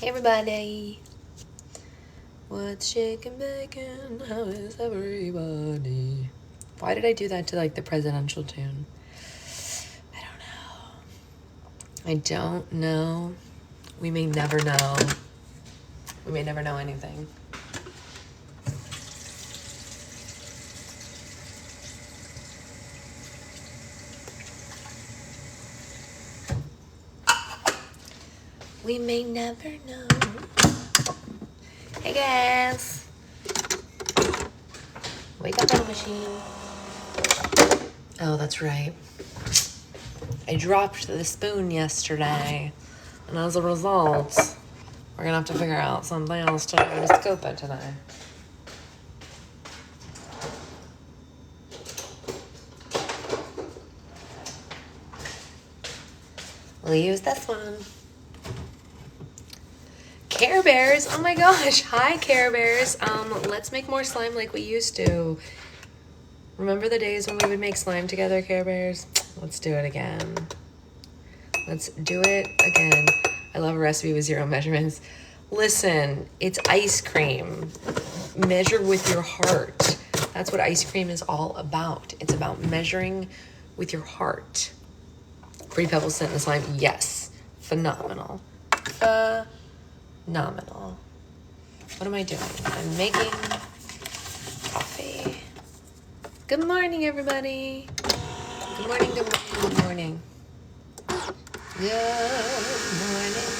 Hey everybody, what's shaking bacon? How is everybody? Why did I do that to like the presidential tune? I don't know. We may never know. We may never know anything. We may never know. Hey guys. Wake up, little machine. Oh, that's right. I dropped the spoon yesterday, and as a result, we're gonna have to figure out something else to do to scoop it today. We'll use this one. Care Bears, oh my gosh, hi Care Bears. Let's make more slime like we used to. Remember the days when we would make slime together, Care Bears? Let's do it again. Let's do it again. I love a recipe with 0 measurements. Listen, it's ice cream. Measure with your heart. That's what ice cream is all about. It's about measuring with your heart. Pretty Pebbles sent the slime. Yes. Phenomenal. Phenomenal. What am I doing? I'm making coffee. Good morning, everybody. Good morning, good morning, good morning. Good morning,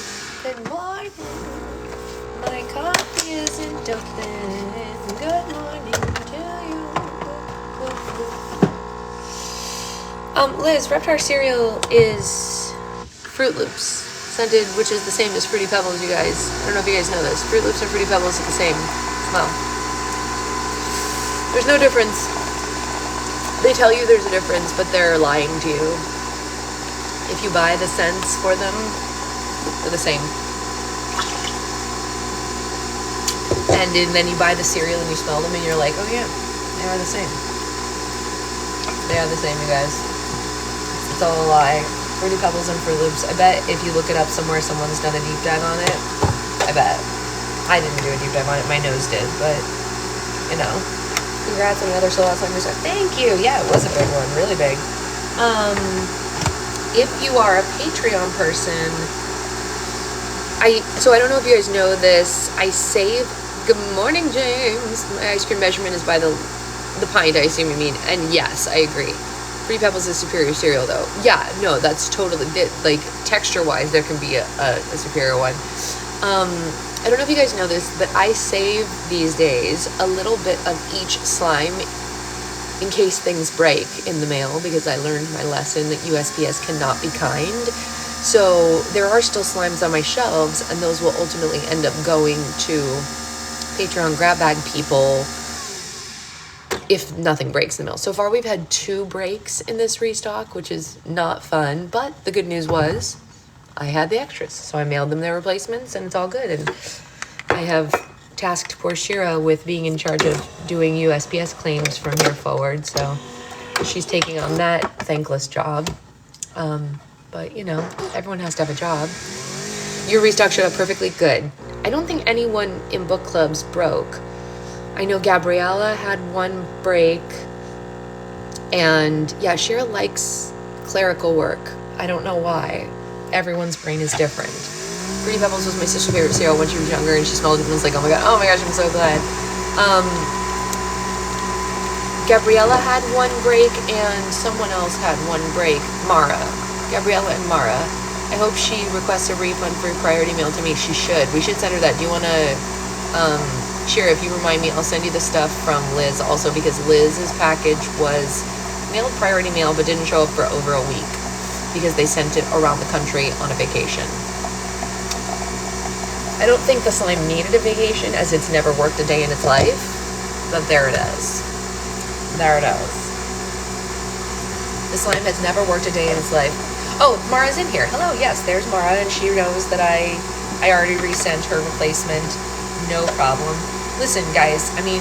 good morning. My coffee is in Dublin. Good morning to you. Liz, Reptar cereal is Fruit Loops scented, which is the same as Fruity Pebbles, you guys. I don't know if you guys know this. Fruit Loops and Fruity Pebbles are the same smell. There's no difference. They tell you there's a difference, but they're lying to you. If you buy the scents for them, they're the same. And then you buy the cereal and you smell them and you're like, oh yeah, they are the same. They are the same, you guys. It's all a lie. Fruity Pebbles and Fruit Loops. I bet if you look it up somewhere, someone's done a deep dive on it. I bet. I didn't do a deep dive on it. My nose did, but, you know. Congrats on another Soul Out Slime resort. Thank you. Yeah, it was a big one. Really big. If you are a Patreon person, so I don't know if you guys know this. I save... Good morning, James. My ice cream measurement is by the pint, I assume you mean. And yes, I agree. Fruity Pebbles is superior cereal, though. Yeah, no, that's totally... Like, texture-wise, there can be a superior one. I don't know if you guys know this, but I save these days a little bit of each slime in case things break in the mail, because I learned my lesson that USPS cannot be kind. So there are still slimes on my shelves, and those will ultimately end up going to Patreon grab bag people if nothing breaks in the mail. So far, we've had 2 breaks in this restock, which is not fun, but the good news was I had the extras, so I mailed them their replacements, and it's all good. And I have tasked poor Shira with being in charge of doing USPS claims from here forward, so she's taking on that thankless job. But, you know, everyone has to have a job. Your restock showed up perfectly good. I don't think anyone in book clubs broke. I know Gabriella had 1 break, and yeah, Shira likes clerical work. I don't know why. Everyone's brain is different. Fruity Pebbles was my sister's favorite cereal when she was younger, and she smelled it and was like, oh my gosh, I'm so glad. Gabriella had 1 break, and someone else had 1 break. Mara. Gabriella and Mara. I hope she requests a refund for priority mail to me. She should. We should send her that. Do you want to... Shira, if you remind me, I'll send you the stuff from Liz also, because Liz's package was mailed priority mail but didn't show up for over a week because they sent it around the country on a vacation. I don't think the slime needed a vacation, as it's never worked a day in its life, but there it is. There it is. The slime has never worked a day in its life. Oh, Mara's in here. Hello, yes, there's Mara, and she knows that I already resent her replacement. No problem. Listen, guys, I mean,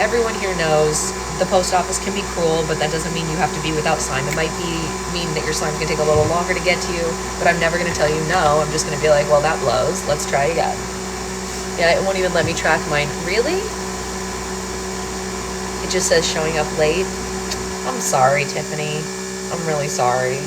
everyone here knows the post office can be cruel, but that doesn't mean you have to be without slime. It might mean that your slime's gonna take a little longer to get to you, but I'm never gonna tell you no. I'm just gonna be like, well, that blows. Let's try again. Yeah, it won't even let me track mine. Really? It just says showing up late. I'm sorry, Tiffany. I'm really sorry.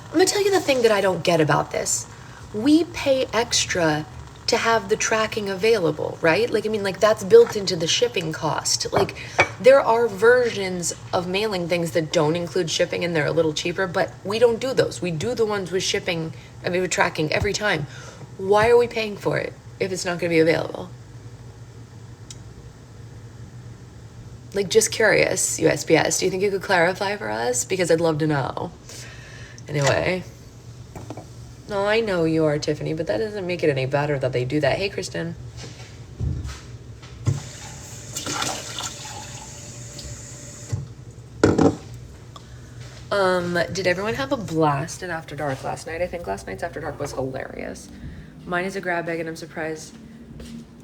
I'm gonna tell you the thing that I don't get about this. We pay extra to have the tracking available, right? Like, I mean, like that's built into the shipping cost. Like, there are versions of mailing things that don't include shipping and they're a little cheaper, but we don't do those. We do the ones with shipping, I mean, with tracking every time. Why are we paying for it if it's not gonna be available? Like, just curious, USPS, do you think you could clarify for us? Because I'd love to know. Anyway. No, I know you are, Tiffany, but that doesn't make it any better that they do that. Hey, Kristen. Did everyone have a blast at After Dark last night? I think last night's After Dark was hilarious. Mine is a grab bag, and I'm surprised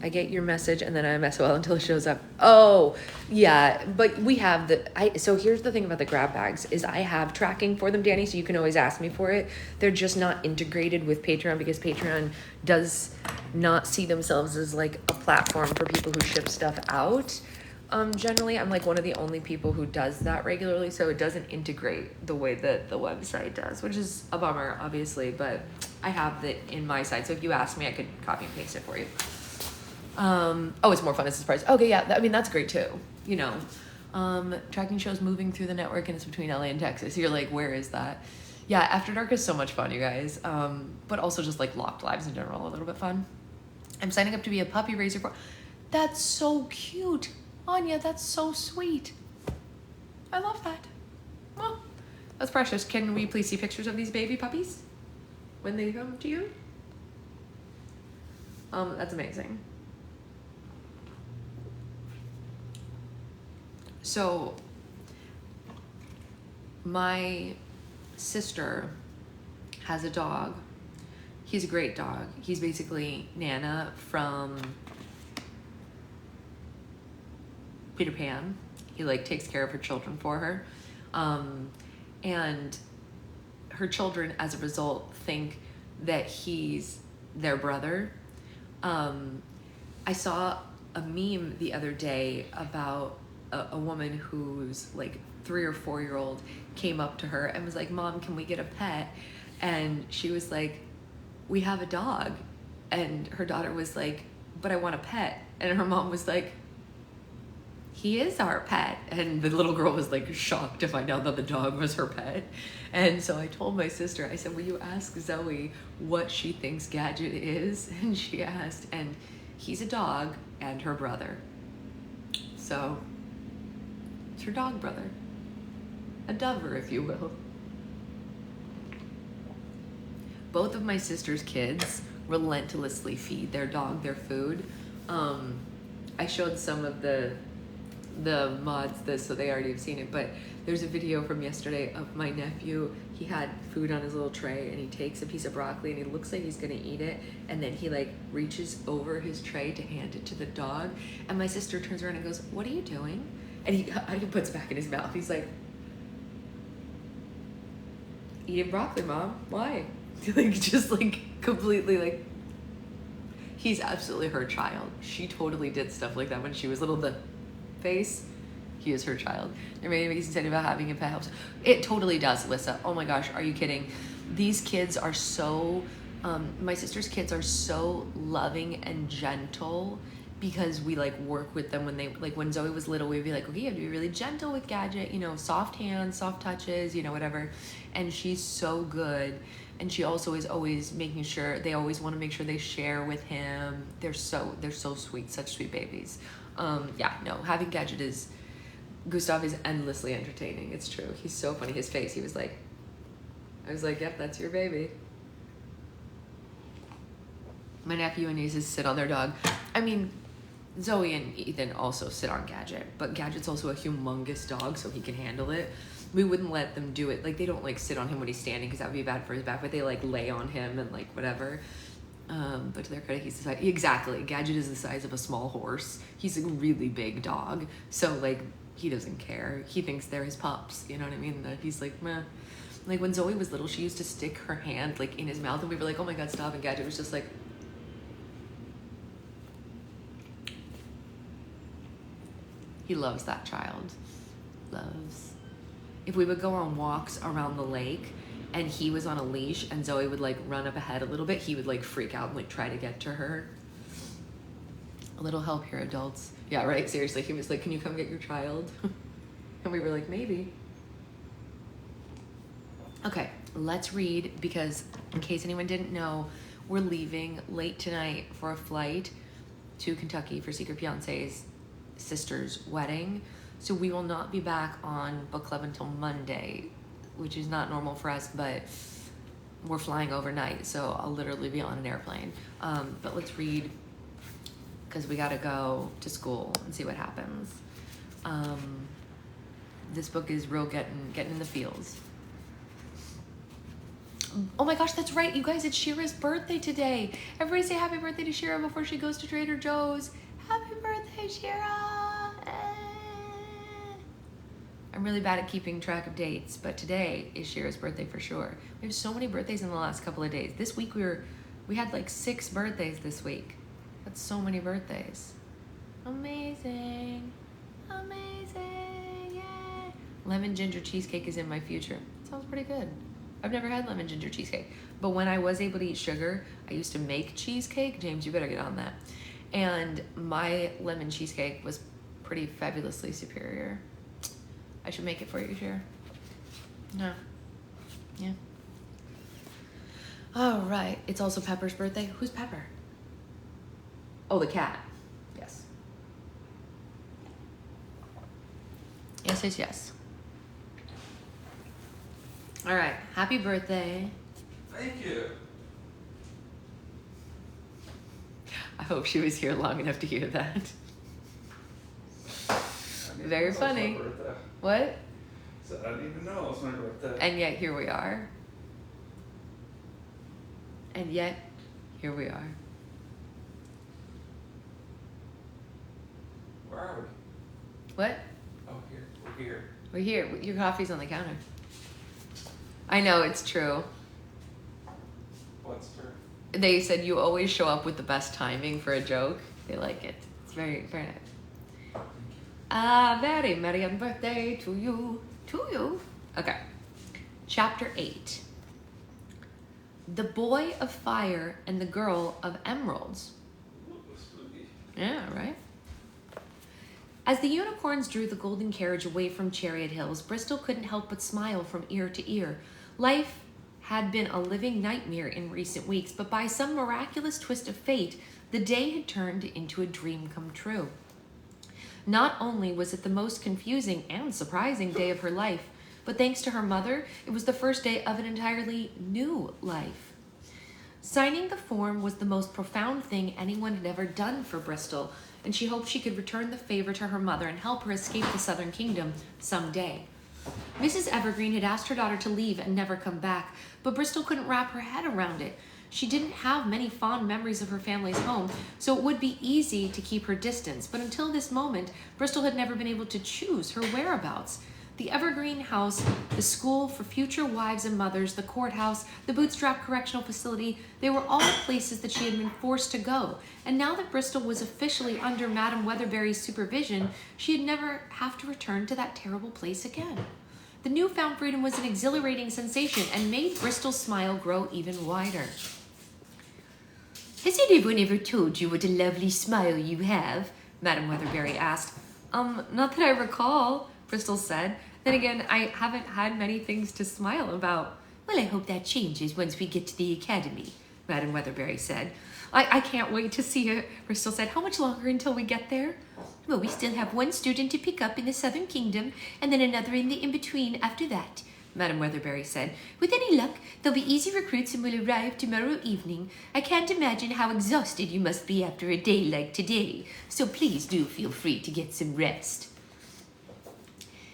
I get your message and then I MSOL until it shows up. Oh, yeah, but we have so here's the thing about the grab bags is I have tracking for them, Danny, so you can always ask me for it. They're just not integrated with Patreon because Patreon does not see themselves as like a platform for people who ship stuff out. Generally, I'm like one of the only people who does that regularly, so it doesn't integrate the way that the website does, which is a bummer, obviously, but I have that in my site, so if you ask me, I could copy and paste it for you. Oh, it's more fun as a surprise. Okay, yeah, I mean, that's great too, you know. Tracking shows moving through the network and it's between LA and Texas. You're like, where is that? Yeah, After Dark is so much fun, you guys. But also just like Locked Lives in general, a little bit fun. I'm signing up to be a puppy raiser for... That's so cute. Anya, that's so sweet. I love that. Oh, that's precious. Can we please see pictures of these baby puppies when they come to you? That's amazing. So, my sister has a dog. He's a great dog. He's basically Nana from Peter Pan. He like takes care of her children for her. And her children, as a result, think that he's their brother. I saw a meme the other day about a woman who's like 3 or 4 year old came up to her and was like, Mom, can we get a pet? And she was like, we have a dog. And her daughter was like, but I want a pet. And her mom was like, he is our pet. And the little girl was like shocked to find out that the dog was her pet. And so I told my sister, I said, will you ask Zoe what she thinks Gadget is? And she asked, and he's a dog and her brother. So it's her dog brother, a dover, if you will. Both of my sister's kids relentlessly feed their dog their food. I showed some of the mods this, so they already have seen it, but there's a video from yesterday of my nephew. He had food on his little tray and he takes a piece of broccoli and he looks like he's gonna eat it, and then he like reaches over his tray to hand it to the dog, and my sister turns around and goes, what are you doing? And he puts it back in his mouth. He's like, eating broccoli, Mom, why? Like, just like completely like, he's absolutely her child. She totally did stuff like that when she was little. The face, he is her child. There may be something about having a pet helps. It totally does, Alyssa. Oh my gosh, are you kidding? These kids are so, my sister's kids are so loving and gentle because we like work with them when they, like when Zoe was little, we'd be like, okay, you have to be really gentle with Gadget, you know, soft hands, soft touches, you know, whatever. And she's so good. And she also is always making sure, they always want to make sure they share with him. They're so sweet, such sweet babies. Yeah, no, having Gadget is, Gustav is endlessly entertaining. It's true. He's so funny. His face, he was like, I was like, yep, that's your baby. My nephew and nieces sit on their dog. I mean, Zoe and Ethan also sit on Gadget, but Gadget's also a humongous dog, so he can handle it. We wouldn't let them do it. Like, they don't, like, sit on him when he's standing because that would be bad for his back, but they, like, lay on him and, like, whatever. But to their credit, he's the size... Exactly. Gadget is the size of a small horse. He's a really big dog. So, like, he doesn't care. He thinks they're his pups. You know what I mean? That he's like, meh. Like, when Zoe was little, she used to stick her hand, like, in his mouth, and we were like, oh my God, stop. And Gadget was just like... He loves that child. Loves. If we would go on walks around the lake and he was on a leash and Zoe would like run up ahead a little bit, he would like freak out and like try to get to her. A little help here, adults. Yeah, right? Seriously. He was like, can you come get your child? And we were like, maybe. Okay, let's read, because in case anyone didn't know, we're leaving late tonight for a flight to Kentucky for Secret Fiance's sister's wedding. So we will not be back on book club until Monday, which is not normal for us, but we're flying overnight, so I'll literally be on an airplane. But let's read, because we gotta go to school and see what happens. This book is real getting in the feels. Oh my gosh, that's right, you guys, it's Shira's birthday today. Everybody say happy birthday to Shira before she goes to Trader Joe's. Happy birthday, Shira! I'm really bad at keeping track of dates, but today is Shira's birthday for sure. We have so many birthdays in the last couple of days. This week we had like 6 birthdays this week. That's so many birthdays. Amazing. Amazing, yay. Lemon ginger cheesecake is in my future. Sounds pretty good. I've never had lemon ginger cheesecake, but when I was able to eat sugar, I used to make cheesecake. James, you better get on that. And my lemon cheesecake was pretty fabulously superior. I should make it for you, Shira. No. Yeah. All right. It's also Pepper's birthday. Who's Pepper? Oh, the cat. Yes. Yes, yes, yes. All right. Happy birthday. Thank you. I hope she was here long enough to hear that. Very funny. What? So I didn't even know it was my birthday. And yet here we are. And yet here we are. Where are we? What? Oh, here. We're here. We're here. Your coffee's on the counter. I know, it's true. What's true? They said you always show up with the best timing for a joke. They like it. It's very, very nice. Very merry birthday to you. To you. Okay. Chapter 8. The Boy of Fire and the Girl of Emeralds. Yeah, right? As the unicorns drew the golden carriage away from Chariot Hills, Bristol couldn't help but smile from ear to ear. Life had been a living nightmare in recent weeks, but by some miraculous twist of fate, the day had turned into a dream come true. Not only was it the most confusing and surprising day of her life, but thanks to her mother, it was the first day of an entirely new life. Signing the form was the most profound thing anyone had ever done for Bristol, and she hoped she could return the favor to her mother and help her escape the Southern Kingdom someday. Mrs. Evergreen had asked her daughter to leave and never come back, but Bristol couldn't wrap her head around it. She didn't have many fond memories of her family's home, so it would be easy to keep her distance. But until this moment, Bristol had never been able to choose her whereabouts. The Evergreen House, the school for future wives and mothers, the courthouse, the Bootstrap Correctional Facility, they were all places that she had been forced to go. And now that Bristol was officially under Madame Weatherbury's supervision, she'd never have to return to that terrible place again. The newfound freedom was an exhilarating sensation and made Bristol's smile grow even wider. Has anyone ever told you what a lovely smile you have? Madame Weatherbury asked. Not that I recall, Bristol said. Then again, I haven't had many things to smile about. Well, I hope that changes once we get to the academy, Madame Weatherbury said. I can't wait to see it, Bristol said. How much longer until we get there? Well, we still have one student to pick up in the Southern Kingdom, and then another in the in-between after that, Madame Weatherbury said. With any luck, they'll be easy recruits and will arrive tomorrow evening. I can't imagine how exhausted you must be after a day like today, so please do feel free to get some rest.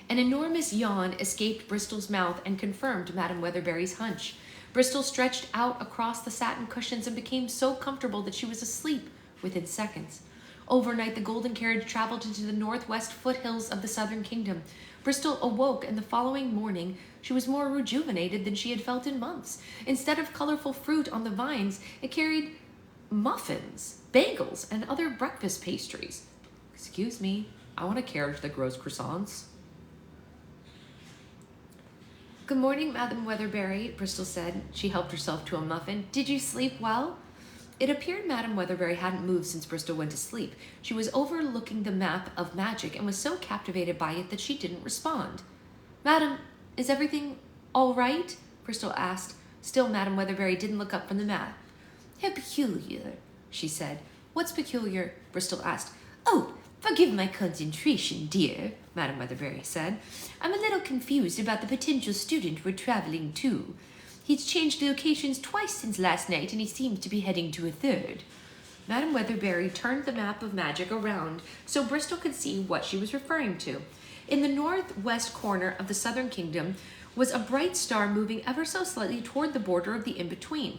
An enormous yawn escaped Bristol's mouth and confirmed Madame Weatherbury's hunch. Bristol stretched out across the satin cushions and became so comfortable that she was asleep within seconds. Overnight, the golden carriage traveled into the northwest foothills of the southern kingdom. Bristol awoke, and the following morning she was more rejuvenated than she had felt in months. Instead of colorful fruit on the vines, it carried muffins, bagels, and other breakfast pastries. Excuse me, I want a carriage that grows croissants. Good morning, Madame Weatherbury, Bristol said. She helped herself to a muffin. Did you sleep well? It appeared Madame Weatherbury hadn't moved since Bristol went to sleep. She was overlooking the map of magic and was so captivated by it that she didn't respond. Madam, is everything all right? Bristol asked. Still, Madame Weatherbury didn't look up from the map. How peculiar, she said. What's peculiar? Bristol asked. Oh, forgive my concentration, dear, Madame Weatherbury said. I'm a little confused about the potential student we're traveling to. He's changed locations twice since last night, and he seems to be heading to a third. Madame Weatherbury turned the map of magic around so Bristol could see what she was referring to. In the northwest corner of the southern kingdom was a bright star moving ever so slightly toward the border of the in-between.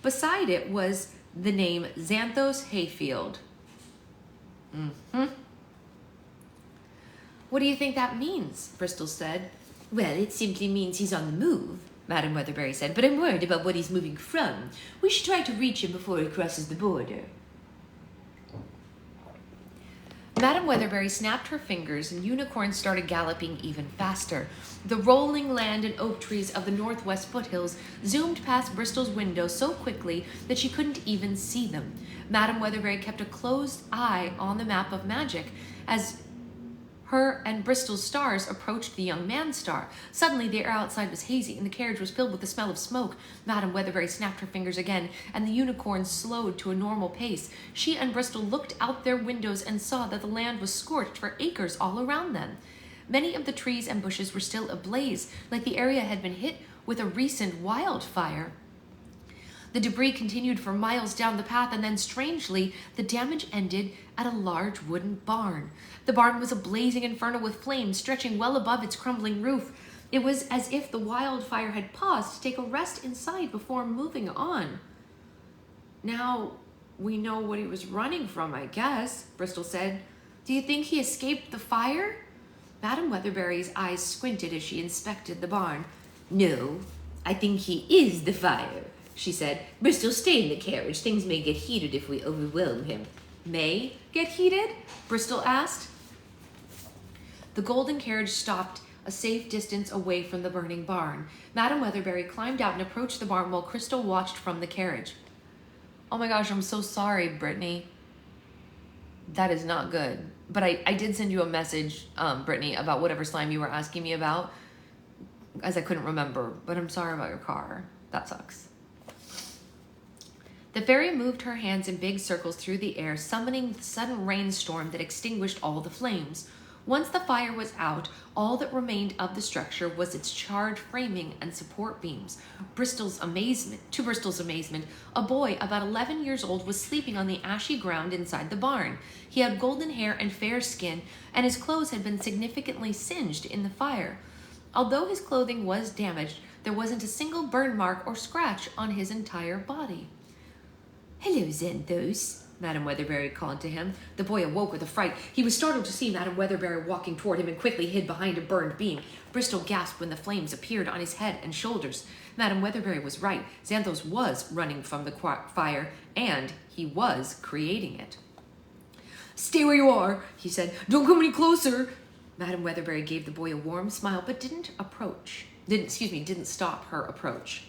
Beside it was the name Xanthos Hayfield. What do you think that means? Bristol said. Well, it simply means he's on the move, Madame Weatherbury said, but I'm worried about what he's moving from. We should try to reach him before he crosses the border. Madame Weatherbury snapped her fingers and unicorns started galloping even faster. The rolling land and oak trees of the northwest foothills zoomed past Bristol's window so quickly that she couldn't even see them. Madame Weatherbury kept a closed eye on the map of magic as her and Bristol's stars approached the young man's star. Suddenly, the air outside was hazy, and the carriage was filled with the smell of smoke. Madame Weatherbury snapped her fingers again, and the unicorns slowed to a normal pace. She and Bristol looked out their windows and saw that the land was scorched for acres all around them. Many of the trees and bushes were still ablaze, like the area had been hit with a recent wildfire. The debris continued for miles down the path, and then, strangely, the damage ended at a large wooden barn. The barn was a blazing inferno with flames stretching well above its crumbling roof. It was as if the wildfire had paused to take a rest inside before moving on. Now, we know what he was running from, I guess, Bristol said. Do you think he escaped the fire? Madame Weatherbury's eyes squinted as she inspected the barn. No, I think he is the fire, she said. Bristol, stay in the carriage. Things may get heated if we overwhelm him. May get heated? Bristol asked. The golden carriage stopped a safe distance away from the burning barn. Madame Weatherbury climbed out and approached the barn while Crystal watched from the carriage. Oh my gosh, I'm so sorry, Brittany. That is not good. But I did send you a message, Brittany, about whatever slime you were asking me about, as I couldn't remember. But I'm sorry about your car. That sucks. The fairy moved her hands in big circles through the air, summoning the sudden rainstorm that extinguished all the flames. Once the fire was out, all that remained of the structure was its charred framing and support beams. To Bristol's amazement, a boy about 11 years old was sleeping on the ashy ground inside the barn. He had golden hair and fair skin, and his clothes had been significantly singed in the fire. Although his clothing was damaged, there wasn't a single burn mark or scratch on his entire body. Hello, Xanthos, Madame Weatherbury called to him. The boy awoke with a fright. He was startled to see Madame Weatherbury walking toward him and quickly hid behind a burned beam. Bristol gasped when the flames appeared on his head and shoulders. Madame Weatherbury was right. Xanthos was running from the fire, and he was creating it. Stay where you are, he said. Don't come any closer. Madame Weatherbury gave the boy a warm smile, but didn't stop her approach.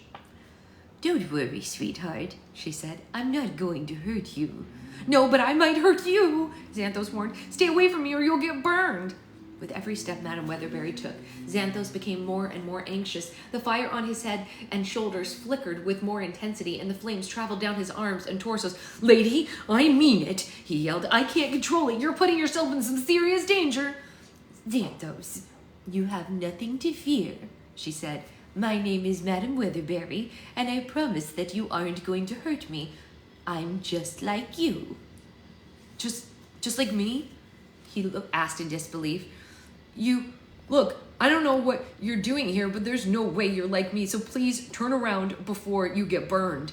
Don't worry, sweetheart, she said. I'm not going to hurt you. No, but I might hurt you, Xanthos warned. Stay away from me or you'll get burned. With every step Madame Weatherbury took, Xanthos became more and more anxious. The fire on his head and shoulders flickered with more intensity, and the flames traveled down his arms and torsos. Lady, I mean it, he yelled. I can't control it. You're putting yourself in some serious danger. Xanthos, you have nothing to fear, she said. My name is Madam Weatherberry, and I promise that you aren't going to hurt me. I'm just like you. Just like me? He asked in disbelief. Look, I don't know what you're doing here, but there's no way you're like me, so please turn around before you get burned.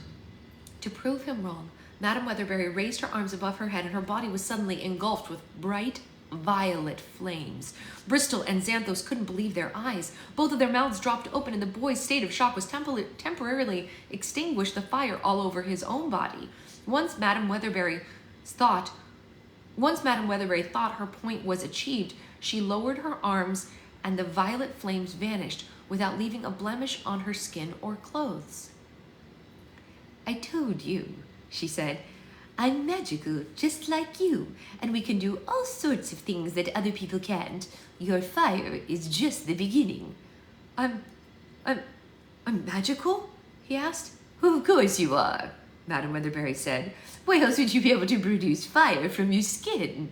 To prove him wrong, Madam Weatherberry raised her arms above her head, and her body was suddenly engulfed with bright violet flames. Bristol and Xanthos couldn't believe their eyes. Both of their mouths dropped open, and the boy's state of shock was temporarily extinguished the fire all over his own body. Once Madam Weatherberry thought her point was achieved, she lowered her arms, and the violet flames vanished without leaving a blemish on her skin or clothes. I told you, she said. I'm magical, just like you, and we can do all sorts of things that other people can't. Your fire is just the beginning. I'm magical? He asked. Of course you are, Madam Weatherberry said. Why else would you be able to produce fire from your skin?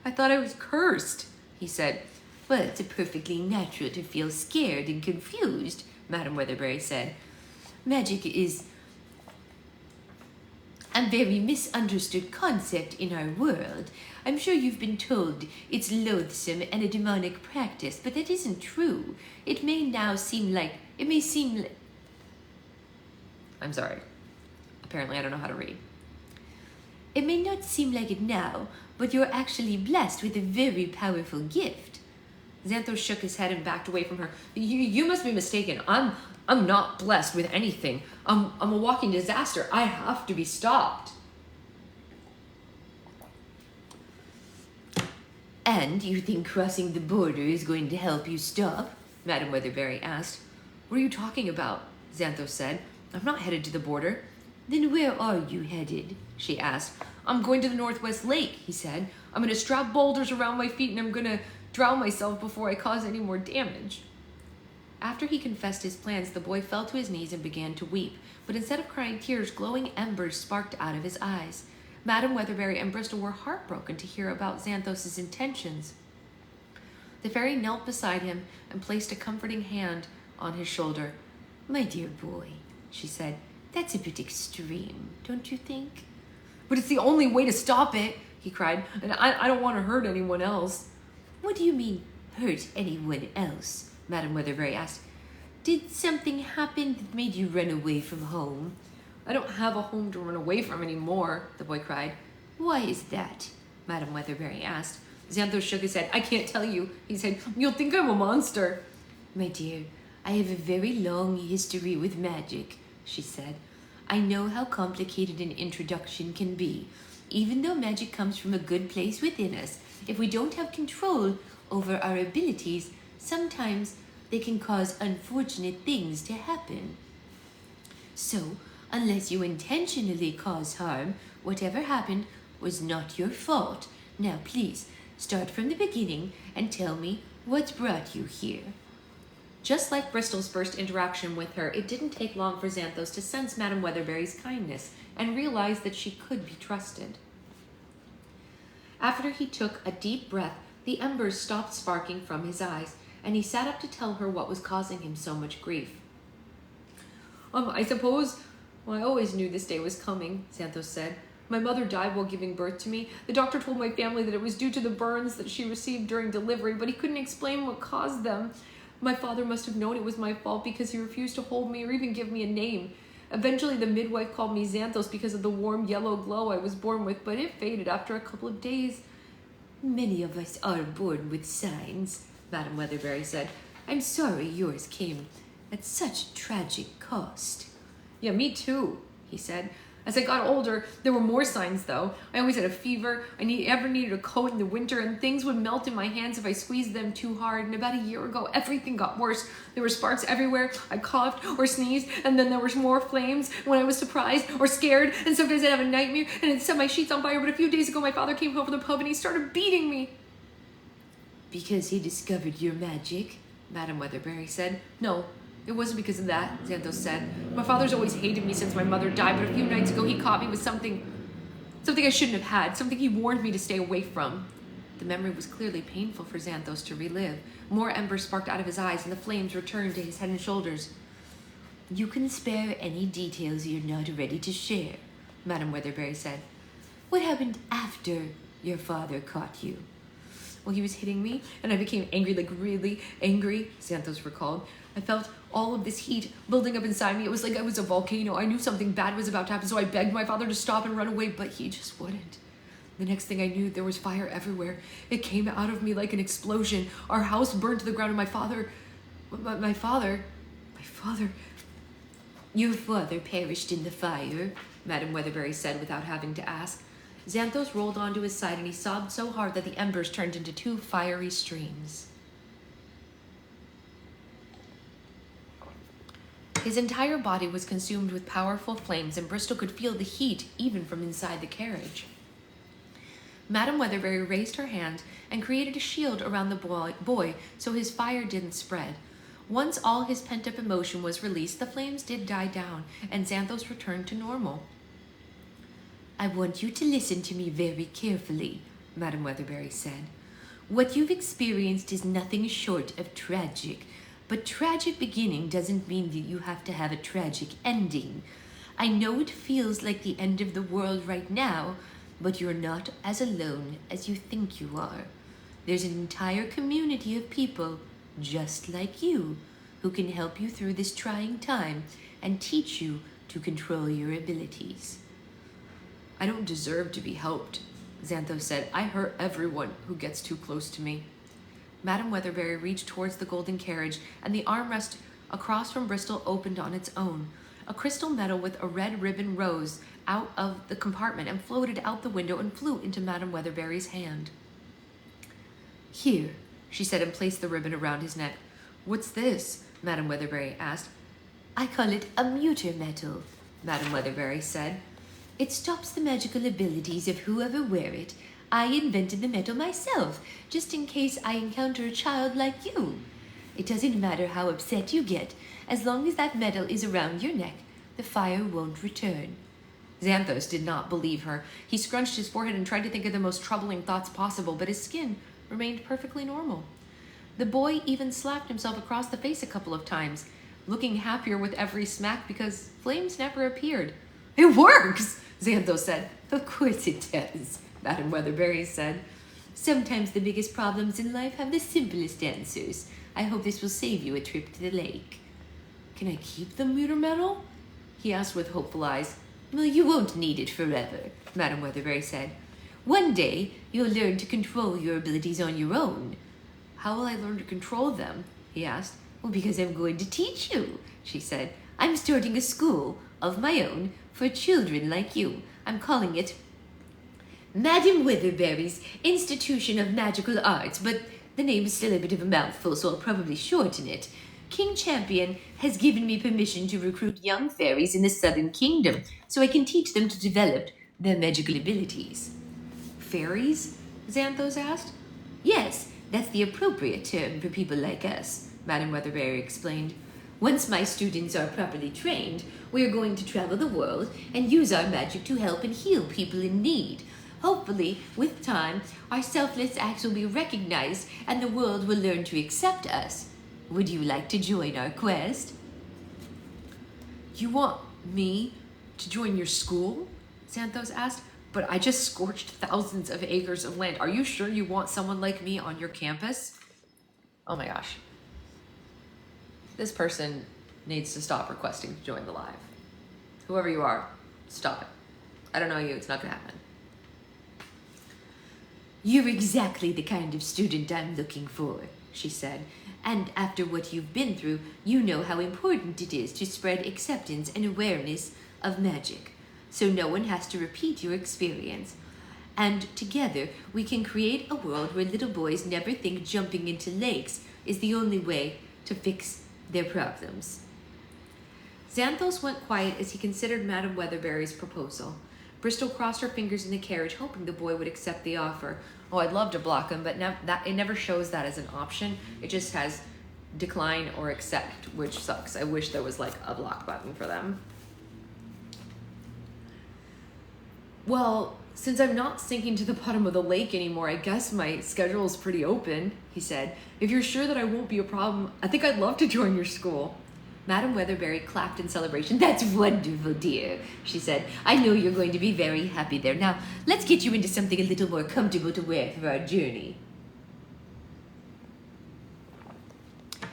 I thought I was cursed, he said. Well, it's perfectly natural to feel scared and confused, Madam Weatherberry said. Magic is a very misunderstood concept in our world. I'm sure you've been told it's loathsome and a demonic practice, but that isn't true. It may seem like... I'm sorry. Apparently I don't know how to read. It may not seem like it now, but you're actually blessed with a very powerful gift. Xanthos shook his head and backed away from her. You must be mistaken. I'm not blessed with anything. I'm a walking disaster. I have to be stopped. And you think crossing the border is going to help you stop? Madam Weatherberry asked. What are you talking about? Xanthos said. I'm not headed to the border. Then where are you headed? She asked. I'm going to the Northwest Lake, he said. I'm going to strap boulders around my feet and I'm going to drown myself before I cause any more damage. After he confessed his plans, the boy fell to his knees and began to weep, but instead of crying tears, glowing embers sparked out of his eyes. Madam Weatherberry and Bristol were heartbroken to hear about Xanthos' intentions. The fairy knelt beside him and placed a comforting hand on his shoulder. My dear boy, she said, that's a bit extreme, don't you think? But it's the only way to stop it, he cried, and I don't want to hurt anyone else. What do you mean, hurt anyone else? Madam Weatherberry asked. Did something happen that made you run away from home? I don't have a home to run away from anymore, the boy cried. Why is that? Madam Weatherberry asked. Xanthos shook his head. I can't tell you, he said. You'll think I'm a monster. My dear, I have a very long history with magic, she said. I know how complicated an introduction can be. Even though magic comes from a good place within us, if we don't have control over our abilities, sometimes they can cause unfortunate things to happen. So, unless you intentionally cause harm, whatever happened was not your fault. Now, please, start from the beginning and tell me what brought you here. Just like Bristol's first interaction with her, it didn't take long for Xanthos to sense Madam Weatherberry's kindness and realize that she could be trusted. After he took a deep breath, the embers stopped sparking from his eyes, and he sat up to tell her what was causing him so much grief. I always knew this day was coming, Xanthos said. My mother died while giving birth to me. The doctor told my family that it was due to the burns that she received during delivery, but he couldn't explain what caused them. My father must have known it was my fault because he refused to hold me or even give me a name. Eventually, the midwife called me Xanthos because of the warm yellow glow I was born with, but it faded after a couple of days. Many of us are born with signs, Madam Weatherberry said. I'm sorry yours came at such tragic cost. Yeah, me too, he said. As I got older, there were more signs, though. I always had a fever. I ever needed a coat in the winter, and things would melt in my hands if I squeezed them too hard. And about a year ago, everything got worse. There were sparks everywhere. I coughed or sneezed, and then there was more flames when I was surprised or scared. And sometimes I'd have a nightmare, and it'd set my sheets on fire. But a few days ago, my father came home from the pub, and he started beating me. Because he discovered your magic, Madam Weatherberry said. No. It wasn't because of that, Xanthos said. My father's always hated me since my mother died, but a few nights ago he caught me with something I shouldn't have had, something he warned me to stay away from. The memory was clearly painful for Xanthos to relive. More embers sparked out of his eyes, and the flames returned to his head and shoulders. You can spare any details you're not ready to share, Madame Weatherbury said. What happened after your father caught you? Well, he was hitting me, and I became angry, like really angry, Xanthos recalled. I felt all of this heat building up inside me. It was like I was a volcano. I knew something bad was about to happen, so I begged my father to stop and run away, but he just wouldn't. The next thing I knew, there was fire everywhere. It came out of me like an explosion. Our house burned to the ground, and my father... Your father perished in the fire, Madame Weatherbury said without having to ask. Xanthos rolled onto his side, and he sobbed so hard that the embers turned into 2 fiery streams. His entire body was consumed with powerful flames, and Bristol could feel the heat even from inside the carriage. Madame Weatherbury raised her hand and created a shield around the boy so his fire didn't spread. Once all his pent-up emotion was released, the flames did die down, and Xanthos returned to normal. I want you to listen to me very carefully, Madame Weatherbury said. What you've experienced is nothing short of tragic, but tragic beginning doesn't mean that you have to have a tragic ending. I know it feels like the end of the world right now, but you're not as alone as you think you are. There's an entire community of people just like you who can help you through this trying time and teach you to control your abilities. I don't deserve to be helped, Xanthos said. I hurt everyone who gets too close to me. Madame Weatherbury reached towards the golden carriage, and the armrest across from Bristol opened on its own. A crystal medal with a red ribbon rose out of the compartment and floated out the window and flew into Madame Weatherbury's hand. Here, she said, and placed the ribbon around his neck. What's this? Madame Weatherbury asked. I call it a muter medal, Madame Weatherbury said. It stops the magical abilities of whoever wear it. I invented the medal myself, just in case I encounter a child like you. It doesn't matter how upset you get. As long as that medal is around your neck, the fire won't return. Xanthos did not believe her. He scrunched his forehead and tried to think of the most troubling thoughts possible, but his skin remained perfectly normal. The boy even slapped himself across the face a couple of times, looking happier with every smack because flames never appeared. It works, Xanthos said. Of course it does, Madame Weatherbury said. Sometimes the biggest problems in life have the simplest answers. I hope this will save you a trip to the lake. Can I keep the muter medal? He asked with hopeful eyes. Well, you won't need it forever, Madame Weatherbury said. One day, you'll learn to control your abilities on your own. How will I learn to control them? He asked. Well, because I'm going to teach you, she said. I'm starting a school of my own for children like you. I'm calling it Madame Weatherbury's Institution of Magical Arts, but the name is still a bit of a mouthful, so I'll probably shorten it. King Champion has given me permission to recruit young fairies in the Southern Kingdom, so I can teach them to develop their magical abilities. Fairies? Xanthos asked. Yes, that's the appropriate term for people like us, Madame Weatherbury explained. Once my students are properly trained, we are going to travel the world and use our magic to help and heal people in need. Hopefully, with time, our selfless acts will be recognized and the world will learn to accept us. Would you like to join our quest? You want me to join your school? Xanthos asked. But I just scorched thousands of acres of land. Are you sure you want someone like me on your campus? Oh my gosh. This person needs to stop requesting to join the live. Whoever you are, stop it. I don't know you, it's not gonna happen. You're exactly the kind of student I'm looking for, she said. And after what you've been through, you know how important it is to spread acceptance and awareness of magic, so no one has to repeat your experience. And together, we can create a world where little boys never think jumping into lakes is the only way to fix their problems. Xanthos went quiet as he considered Madame Weatherbury's proposal. Bristol crossed her fingers in the carriage, hoping the boy would accept the offer. Oh, I'd love to block him, but it never shows that as an option. It just has decline or accept, which sucks. I wish there was like a block button for them. Well, Since I'm not sinking to the bottom of the lake anymore, I guess my schedule is pretty open, he said. If you're sure that I won't be a problem, I think I'd love to join your school. Madam Weatherberry clapped in celebration. That's wonderful, dear, she said. I know you're going to be very happy there. Now, let's get you into something a little more comfortable to wear for our journey.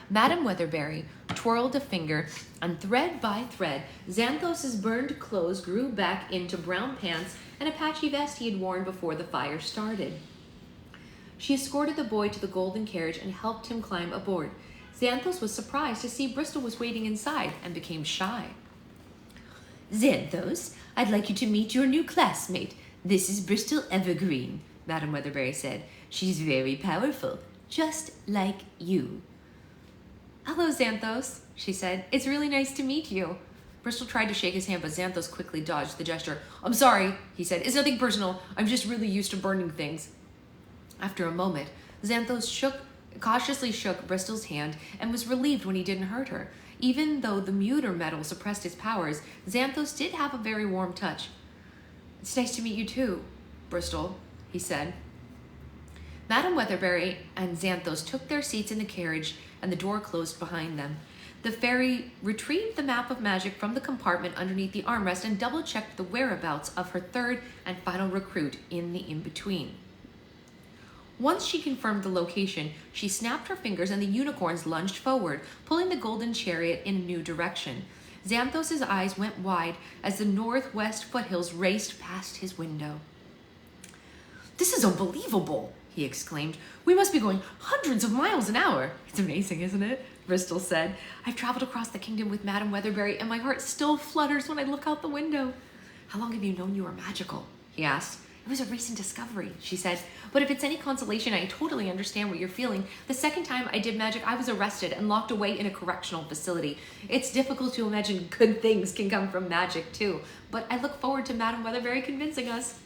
Madam Weatherberry twirled a finger, and thread by thread, Xanthos's burned clothes grew back into brown pants and a patchy vest he had worn before the fire started. She escorted the boy to the golden carriage and helped him climb aboard. Xanthos was surprised to see Bristol was waiting inside and became shy. Xanthos, I'd like you to meet your new classmate. This is Bristol Evergreen, Madam Weatherberry said. She's very powerful, just like you. Hello, Xanthos, she said. It's really nice to meet you. Bristol tried to shake his hand, but Xanthos quickly dodged the gesture. I'm sorry, he said. It's nothing personal. I'm just really used to burning things. After a moment, Xanthos cautiously shook Bristol's hand and was relieved when he didn't hurt her. Even though the muter metal suppressed his powers, Xanthos did have a very warm touch. It's nice to meet you too, Bristol, he said. Madam Weatherberry and Xanthos took their seats in the carriage and the door closed behind them. The fairy retrieved the map of magic from the compartment underneath the armrest and double-checked the whereabouts of her third and final recruit in the in-between. Once she confirmed the location, she snapped her fingers and the unicorns lunged forward, pulling the golden chariot in a new direction. Xanthos's eyes went wide as the northwest foothills raced past his window. This is unbelievable, he exclaimed. We must be going hundreds of miles an hour. It's amazing, isn't it? Bristol said. I've traveled across the kingdom with Madam Weatherberry, and my heart still flutters when I look out the window. How long have you known you were magical? He asked. It was a recent discovery, she said. But if it's any consolation, I totally understand what you're feeling. The second time I did magic, I was arrested and locked away in a correctional facility. It's difficult to imagine good things can come from magic, too. But I look forward to Madam Weatherberry convincing us.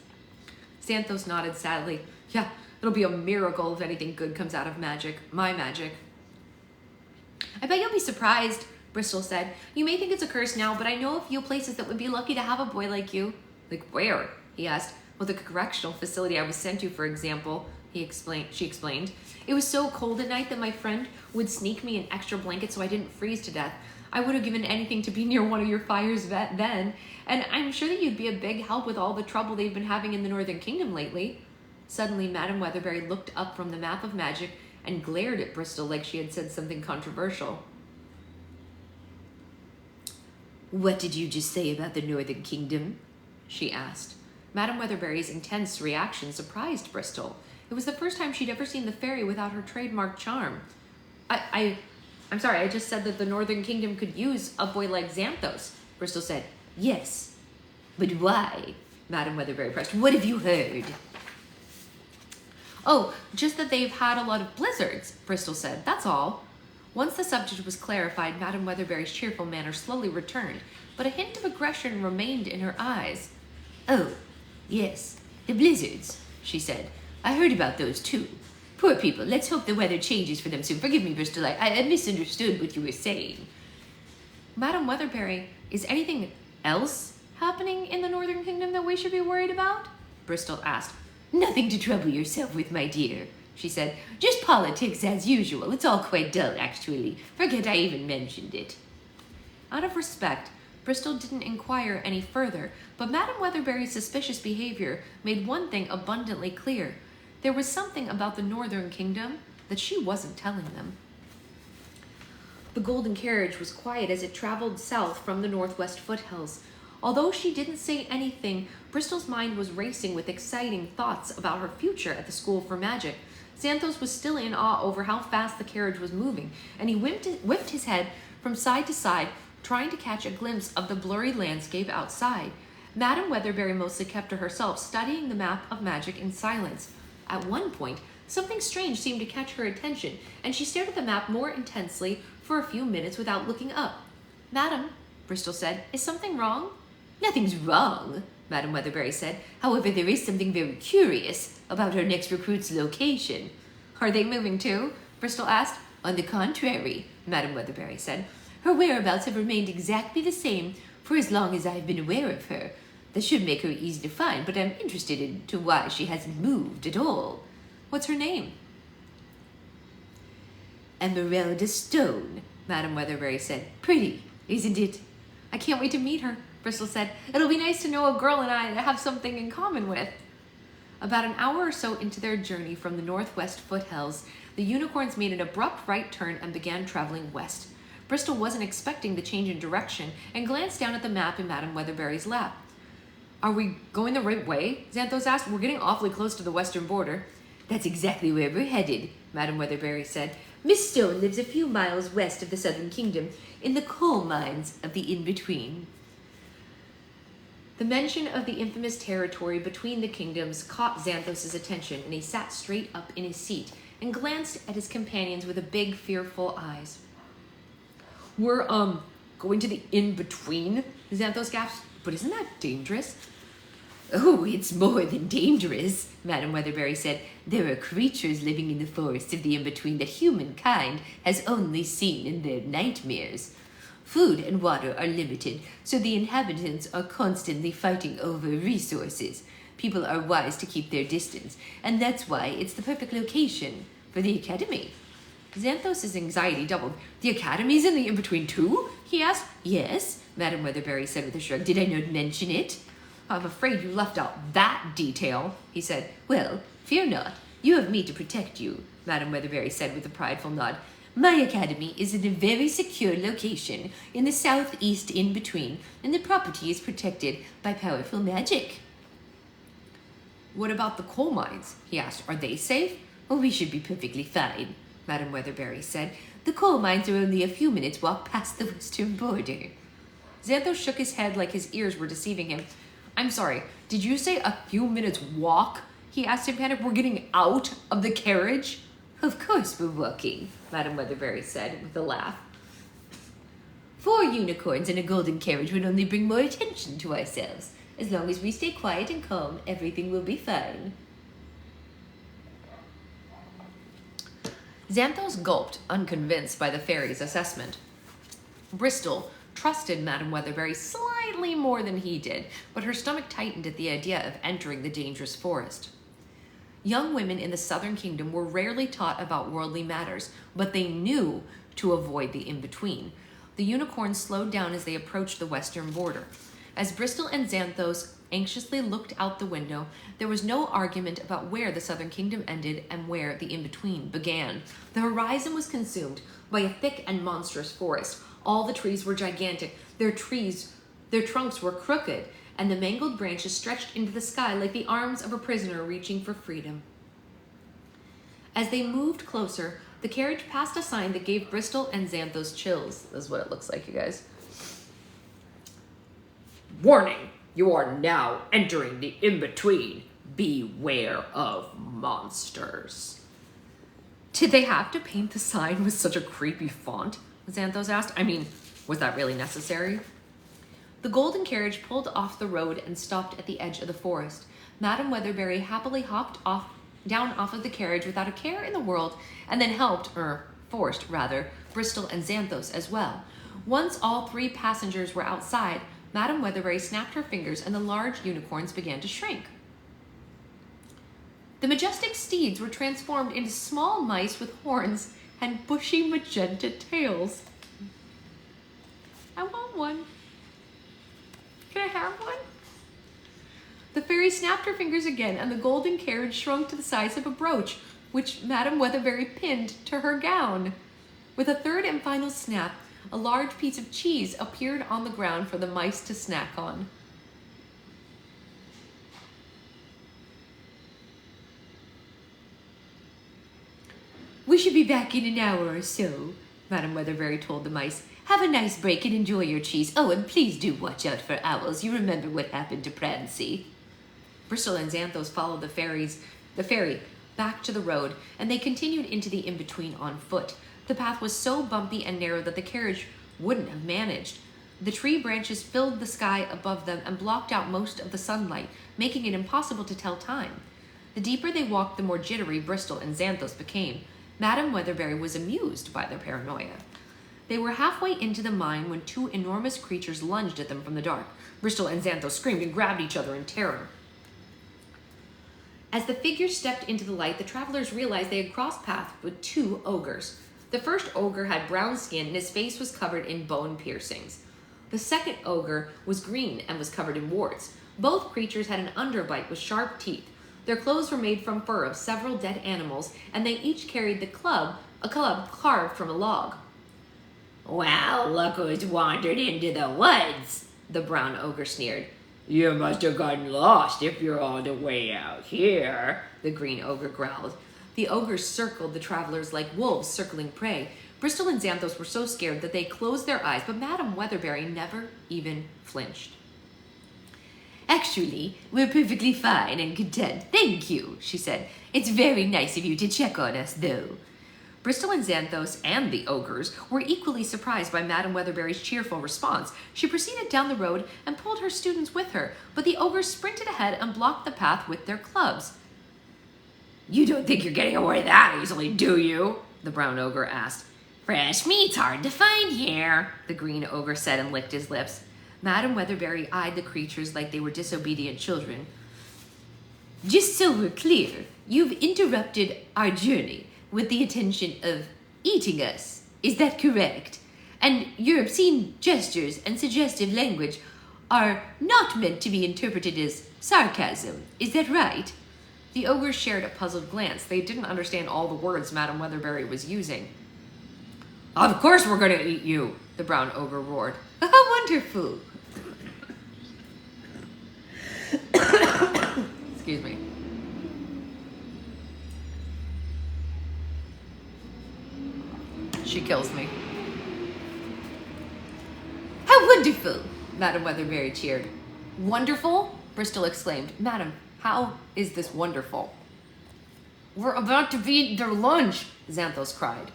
Xanthos nodded sadly. Yeah, it'll be a miracle if anything good comes out of magic. My magic. I bet you'll be surprised, Bristol said. You may think it's a curse now, but I know a few places that would be lucky to have a boy like you. Like where? He asked. Well, the correctional facility I was sent to, for example, she explained. It was so cold at night that my friend would sneak me an extra blanket so I didn't freeze to death. I would have given anything to be near one of your fires then, and I'm sure that you'd be a big help with all the trouble they've been having in the Northern Kingdom lately. Suddenly, Madam Weatherberry looked up from the map of magic and glared at Bristol like she had said something controversial. What did you just say about the Northern Kingdom? She asked. Madam Weatherberry's intense reaction surprised Bristol. It was the first time she'd ever seen the fairy without her trademark charm. I'm sorry, I just said that the Northern Kingdom could use a boy like Xanthos, Bristol said. Yes, but why? Madam Weatherberry pressed. What have you heard? Oh, just that they've had a lot of blizzards, Bristol said. That's all. Once the subject was clarified, Madam Weatherberry's cheerful manner slowly returned, but a hint of aggression remained in her eyes. Oh, yes, the blizzards, she said. I heard about those too. Poor people, let's hope the weather changes for them soon. Forgive me, Bristol, I misunderstood what you were saying. Madam Weatherberry, is anything else happening in the Northern Kingdom that we should be worried about? Bristol asked. Nothing to trouble yourself with, my dear, she said. Just politics as usual. It's all quite dull, actually. Forget I even mentioned it. Out of respect, Bristol didn't inquire any further, but Madam Weatherberry's suspicious behavior made one thing abundantly clear. There was something about the Northern Kingdom that she wasn't telling them. The golden carriage was quiet as it traveled south from the northwest foothills. Although she didn't say anything, Bristol's mind was racing with exciting thoughts about her future at the School for Magic. Xanthos was still in awe over how fast the carriage was moving, and he whipped his head from side to side, trying to catch a glimpse of the blurry landscape outside. Madam Weatherberry mostly kept to herself, studying the map of magic in silence. At one point, something strange seemed to catch her attention, and she stared at the map more intensely for a few minutes without looking up. Madam, Bristol said, is something wrong? Nothing's wrong, Madam Weatherberry said. However, there is something very curious about our next recruit's location. Are they moving too? Bristol asked. On the contrary, Madam Weatherberry said. Her whereabouts have remained exactly the same for as long as I've been aware of her. That should make her easy to find, but I'm interested into why she hasn't moved at all. What's her name? Emeralda Stone, Madame Weatherbury said. Pretty, isn't it? I can't wait to meet her, Bristol said. It'll be nice to know a girl and I have something in common with. About an hour or so into their journey from the northwest foothills, the unicorns made an abrupt right turn and began traveling west. Bristol wasn't expecting the change in direction and glanced down at the map in Madame Weatherbury's lap. Are we going the right way? Xanthos asked. We're getting awfully close to the western border. That's exactly where we're headed, Madame Weatherbury said. Miss Stone lives a few miles west of the Southern Kingdom, in the coal mines of the in-between. The mention of the infamous territory between the kingdoms caught Xanthos' attention, and he sat straight up in his seat and glanced at his companions with a big, fearful eyes. We're, going to the in-between, Xanthos gasped. But isn't that dangerous? Oh, it's more than dangerous, Madame Weatherbury said. There are creatures living in the forests of the in-between that humankind has only seen in their nightmares. Food and water are limited, so the inhabitants are constantly fighting over resources. People are wise to keep their distance, and that's why it's the perfect location for the academy. Xanthos' anxiety doubled. The academy's in the in-between too? He asked. Yes, Madame Weatherbury said with a shrug. Did I not mention it? I'm afraid you left out that detail, he said. Well, fear not. You have me to protect you, Madame Weatherbury said with a prideful nod. My academy is in a very secure location in the southeast in-between, and the property is protected by powerful magic. What about the coal mines? He asked. Are they safe? Oh, we should be perfectly fine, Madame Weatherbury said. The coal mines are only a few minutes' walk past the western border. Xanthos shook his head like his ears were deceiving him. I'm sorry, did you say a few minutes walk? He asked in panic. We're getting out of the carriage? Of course we're walking, Madame Weatherbury said with a laugh. 4 unicorns in a golden carriage would only bring more attention to ourselves. As long as we stay quiet and calm, everything will be fine. Xanthos gulped, unconvinced by the fairy's assessment. Bristol trusted Madame Weatherbury slightly more than he did, but her stomach tightened at the idea of entering the dangerous forest. Young women in the Southern Kingdom were rarely taught about worldly matters, but they knew to avoid the in-between. The unicorns slowed down as they approached the western border. As Bristol and Xanthos anxiously looked out the window, there was no argument about where the Southern Kingdom ended and where the in-between began. The horizon was consumed by a thick and monstrous forest. All the trees were gigantic. Their trunks were crooked, and the mangled branches stretched into the sky like the arms of a prisoner reaching for freedom. As they moved closer, the carriage passed a sign that gave Bristol and Xanthos chills. This is what it looks like, you guys. Warning! You are now entering the in-between. Beware of monsters. Did they have to paint the sign with such a creepy font? Xanthos asked. I mean, was that really necessary? The golden carriage pulled off the road and stopped at the edge of the forest. Madame Weatherbury happily hopped down off of the carriage without a care in the world, and then forced, Bristol and Xanthos as well. Once all 3 passengers were outside, Madame Weatherbury snapped her fingers and the large unicorns began to shrink. The majestic steeds were transformed into small mice with horns and bushy magenta tails. I want one. Can I have one? The fairy snapped her fingers again, and the golden carriage shrunk to the size of a brooch, which Madame Weatherbury pinned to her gown. With a third and final snap, a large piece of cheese appeared on the ground for the mice to snack on. We should be back in an hour or so, Madame Weatherbury told the mice. Have a nice break and enjoy your cheese. Oh, and please do watch out for owls. You remember what happened to Prancy. Bristol and Xanthos followed the ferry back to the road, and they continued into the in-between on foot. The path was so bumpy and narrow that the carriage wouldn't have managed. The tree branches filled the sky above them and blocked out most of the sunlight, making it impossible to tell time. The deeper they walked, the more jittery Bristol and Xanthos became. Madame Weatherbury was amused by their paranoia. They were halfway into the mine when two enormous creatures lunged at them from the dark. Bristol and Xanthos screamed and grabbed each other in terror. As the figures stepped into the light, the travelers realized they had crossed paths with two ogres. The first ogre had brown skin and his face was covered in bone piercings. The second ogre was green and was covered in warts. Both creatures had an underbite with sharp teeth. Their clothes were made from fur of several dead animals, and they each carried a club carved from a log. "Well, look who's wandered into the woods," the brown ogre sneered. "You must have gotten lost if you're all the way out here," the green ogre growled. The ogres circled the travelers like wolves circling prey. Bristol and Xanthos were so scared that they closed their eyes, but Madame Weatherberry never even flinched. "Actually, we're perfectly fine and content, thank you," she said. "It's very nice of you to check on us, though." Bristol and Xanthos and the ogres were equally surprised by Madame Weatherberry's cheerful response. She proceeded down the road and pulled her students with her, but the ogres sprinted ahead and blocked the path with their clubs. "You don't think you're getting away that easily, do you?" the brown ogre asked. "Fresh meat's hard to find here," the green ogre said and licked his lips. Madame Weatherberry eyed the creatures like they were disobedient children. "Just so we're clear, you've interrupted our journey with the intention of eating us. Is that correct? And your obscene gestures and suggestive language are not meant to be interpreted as sarcasm. Is that right?" The ogres shared a puzzled glance. They didn't understand all the words Madame Weatherberry was using. "Of course we're going to eat you," the brown ogre roared. "How wonderful." Excuse me. She kills me. "How wonderful," Madame Weatherberry cheered. "Wonderful?" Bristol exclaimed. "Madam, how is this wonderful?" "We're about to eat their lunch," Xanthos cried.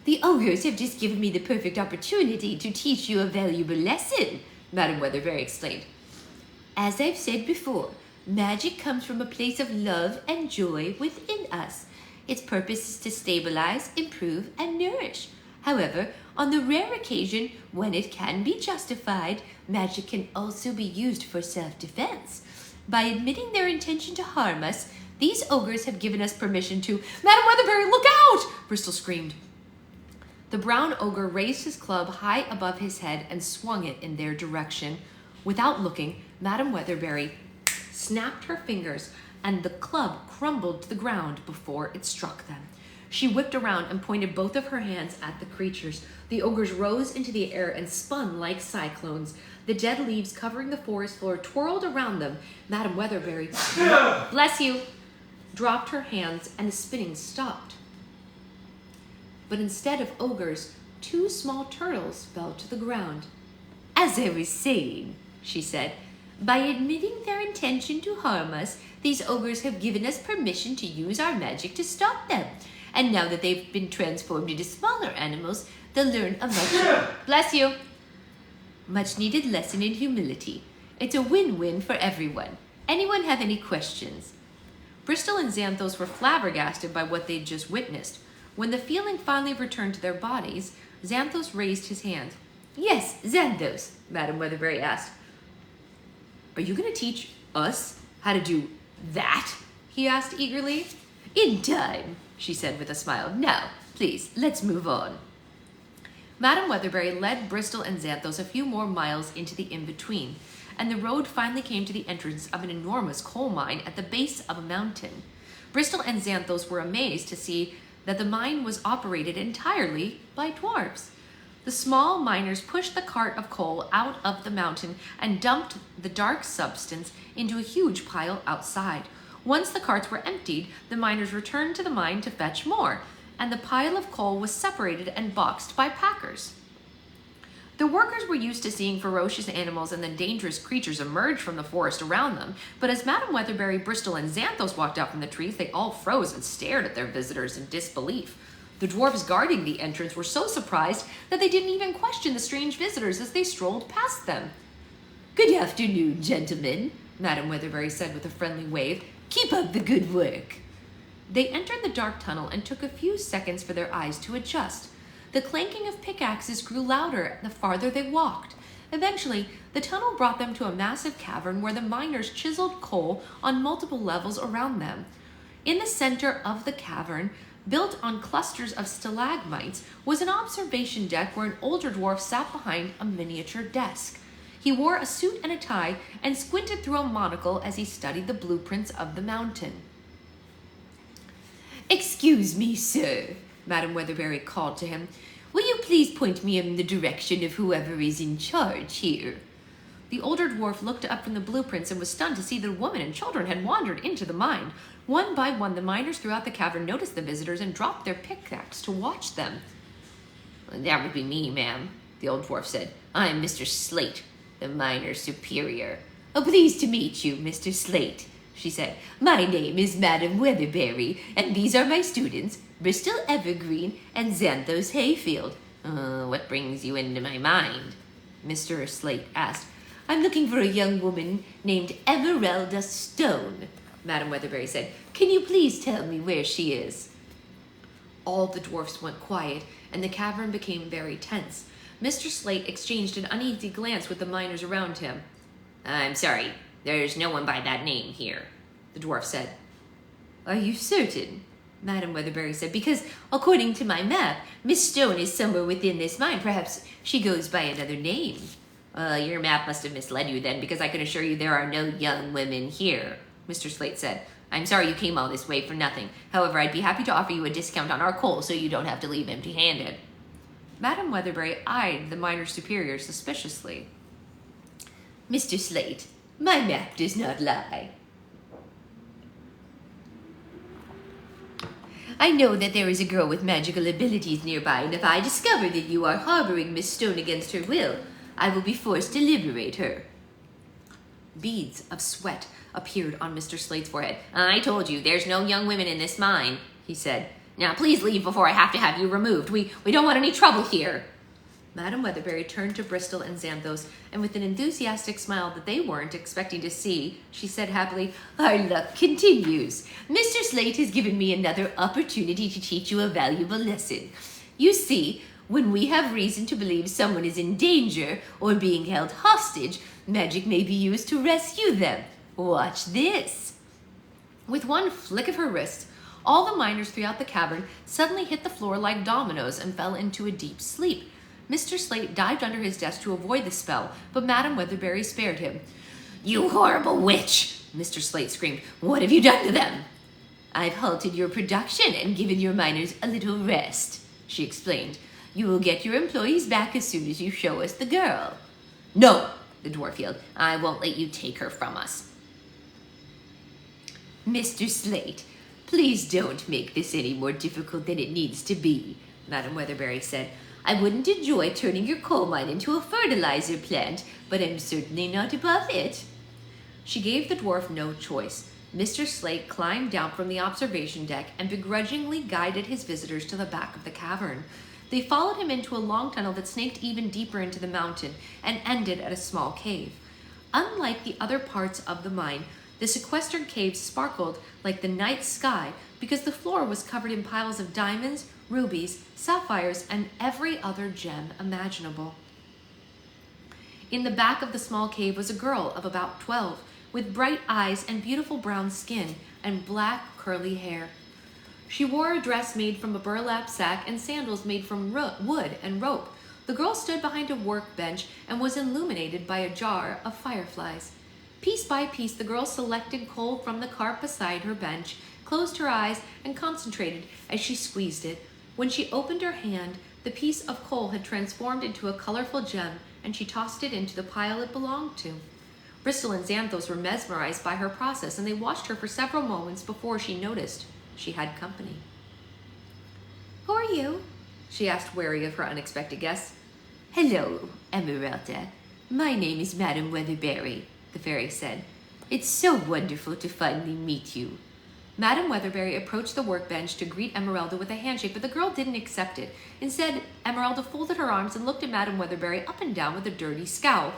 "The ogres have just given me the perfect opportunity to teach you a valuable lesson," Madame Weatherberry explained. "As I've said before, magic comes from a place of love and joy within us. Its purpose is to stabilize, improve, and nourish. However, on the rare occasion when it can be justified, magic can also be used for self-defense. By admitting their intention to harm us, these ogres have given us permission to—" "Madame Weatherberry, look out!" Bristol screamed. The brown ogre raised his club high above his head and swung it in their direction. Without looking, Madame Weatherberry snapped her fingers, and the club crumbled to the ground before it struck them. She whipped around and pointed both of her hands at the creatures. The ogres rose into the air and spun like cyclones. The dead leaves covering the forest floor twirled around them. Madame Weatherberry, bless you, dropped her hands and the spinning stopped. But instead of ogres, two small turtles fell to the ground. "As I was saying," she said, "by admitting their intention to harm us, these ogres have given us permission to use our magic to stop them. And now that they've been transformed into smaller animals, they'll learn a much needed lesson in humility. It's a win-win for everyone. Anyone have any questions?" Bristol and Xanthos were flabbergasted by what they'd just witnessed. When the feeling finally returned to their bodies, Xanthos raised his hand. "Yes, Xanthos," Madame Weatherberry asked. "Are you going to teach us how to do that?" he asked eagerly. "In time," she said with a smile. "Now, please, let's move on." Madame Weatherberry led Bristol and Xanthos a few more miles into the in-between, and the road finally came to the entrance of an enormous coal mine at the base of a mountain. Bristol and Xanthos were amazed to see that the mine was operated entirely by dwarves. The small miners pushed the cart of coal out of the mountain and dumped the dark substance into a huge pile outside. Once the carts were emptied, the miners returned to the mine to fetch more, and the pile of coal was separated and boxed by packers. The workers were used to seeing ferocious animals and then dangerous creatures emerge from the forest around them, but as Madame Weatherberry, Bristol, and Xanthos walked out from the trees, they all froze and stared at their visitors in disbelief. The dwarves guarding the entrance were so surprised that they didn't even question the strange visitors as they strolled past them. "Good afternoon, gentlemen," Madame Weatherberry said with a friendly wave. "Keep up the good work." They entered the dark tunnel and took a few seconds for their eyes to adjust. The clanking of pickaxes grew louder the farther they walked. Eventually, the tunnel brought them to a massive cavern where the miners chiseled coal on multiple levels around them. In the center of the cavern, built on clusters of stalagmites, was an observation deck where an older dwarf sat behind a miniature desk. He wore a suit and a tie and squinted through a monocle as he studied the blueprints of the mountain. "Excuse me, sir," Madam Weatherbury called to him. "Will you please point me in the direction of whoever is in charge here?" The older dwarf looked up from the blueprints and was stunned to see that a woman and children had wandered into the mine. One by one, the miners throughout the cavern noticed the visitors and dropped their pickaxe to watch them. "That would be me, ma'am," the old dwarf said. "I'm Mr. Slate, the miner's superior." "Oh, pleased to meet you, Mr. Slate," she said. "My name is Madam Weatherbury, and these are my students, Bristol Evergreen and Xanthos Hayfield." What brings you into my mind?" Mr. Slate asked. "I'm looking for a young woman named Emeralda Stone," Madam Weatherbury said. "Can you please tell me where she is?" All the dwarfs went quiet, and the cavern became very tense. Mr. Slate exchanged an uneasy glance with the miners around him. "I'm sorry, there's no one by that name here," the dwarf said. "Are you certain?" Madam Weatherbury said. "Because, according to my map, Miss Stone is somewhere within this mine. Perhaps she goes by another name." Your map must have misled you then, because I can assure you there are no young women here," Mr. Slate said. "I'm sorry you came all this way for nothing. However, I'd be happy to offer you a discount on our coal so you don't have to leave empty-handed." Madam Weatherbury eyed the miner's superior suspiciously. "Mr. Slate, my map does not lie. I know that there is a girl with magical abilities nearby, and if I discover that you are harboring Miss Stone against her will, I will be forced to liberate her." Beads of sweat appeared on Mr. Slate's forehead. "I told you, there's no young women in this mine," he said. "Now, please leave before I have to have you removed. We don't want any trouble here." Madam Weatherbury turned to Bristol and Xanthos, and with an enthusiastic smile that they weren't expecting to see, she said happily, "Our luck continues. Mr. Slate has given me another opportunity to teach you a valuable lesson. You see, when we have reason to believe someone is in danger or being held hostage, magic may be used to rescue them. Watch this." With one flick of her wrist, all the miners throughout the cavern suddenly hit the floor like dominoes and fell into a deep sleep. Mr. Slate dived under his desk to avoid the spell, but Madam Weatherbury spared him. "You horrible witch!" Mr. Slate screamed. "What have you done to them?" "I've halted your production and given your miners a little rest," she explained. "You will get your employees back as soon as you show us the girl." "No," the dwarf yelled. "I won't let you take her from us." "Mr. Slate, please don't make this any more difficult than it needs to be," Madam Weatherbury said. "I wouldn't enjoy turning your coal mine into a fertilizer plant, but I'm certainly not above it." She gave the dwarf no choice. Mr. Slate climbed down from the observation deck and begrudgingly guided his visitors to the back of the cavern. They followed him into a long tunnel that snaked even deeper into the mountain and ended at a small cave. Unlike the other parts of the mine, the sequestered cave sparkled like the night sky because the floor was covered in piles of diamonds, rubies, sapphires, and every other gem imaginable. In the back of the small cave was a girl of about 12, with bright eyes and beautiful brown skin and black curly hair. She wore a dress made from a burlap sack and sandals made from wood and rope. The girl stood behind a workbench and was illuminated by a jar of fireflies. Piece by piece, the girl selected coal from the cart beside her bench, closed her eyes, and concentrated as she squeezed it. When she opened her hand, the piece of coal had transformed into a colorful gem, and she tossed it into the pile it belonged to. Bristol and Xanthos were mesmerized by her process, and they watched her for several moments before she noticed she had company. "Who are you?" she asked, wary of her unexpected guest. "Hello, Emeralda. My name is Madam Weatherbury," the fairy said. "It's so wonderful to finally meet you." Madam Weatherbury approached the workbench to greet Emeralda with a handshake, but the girl didn't accept it. Instead, Emeralda folded her arms and looked at Madam Weatherbury up and down with a dirty scowl.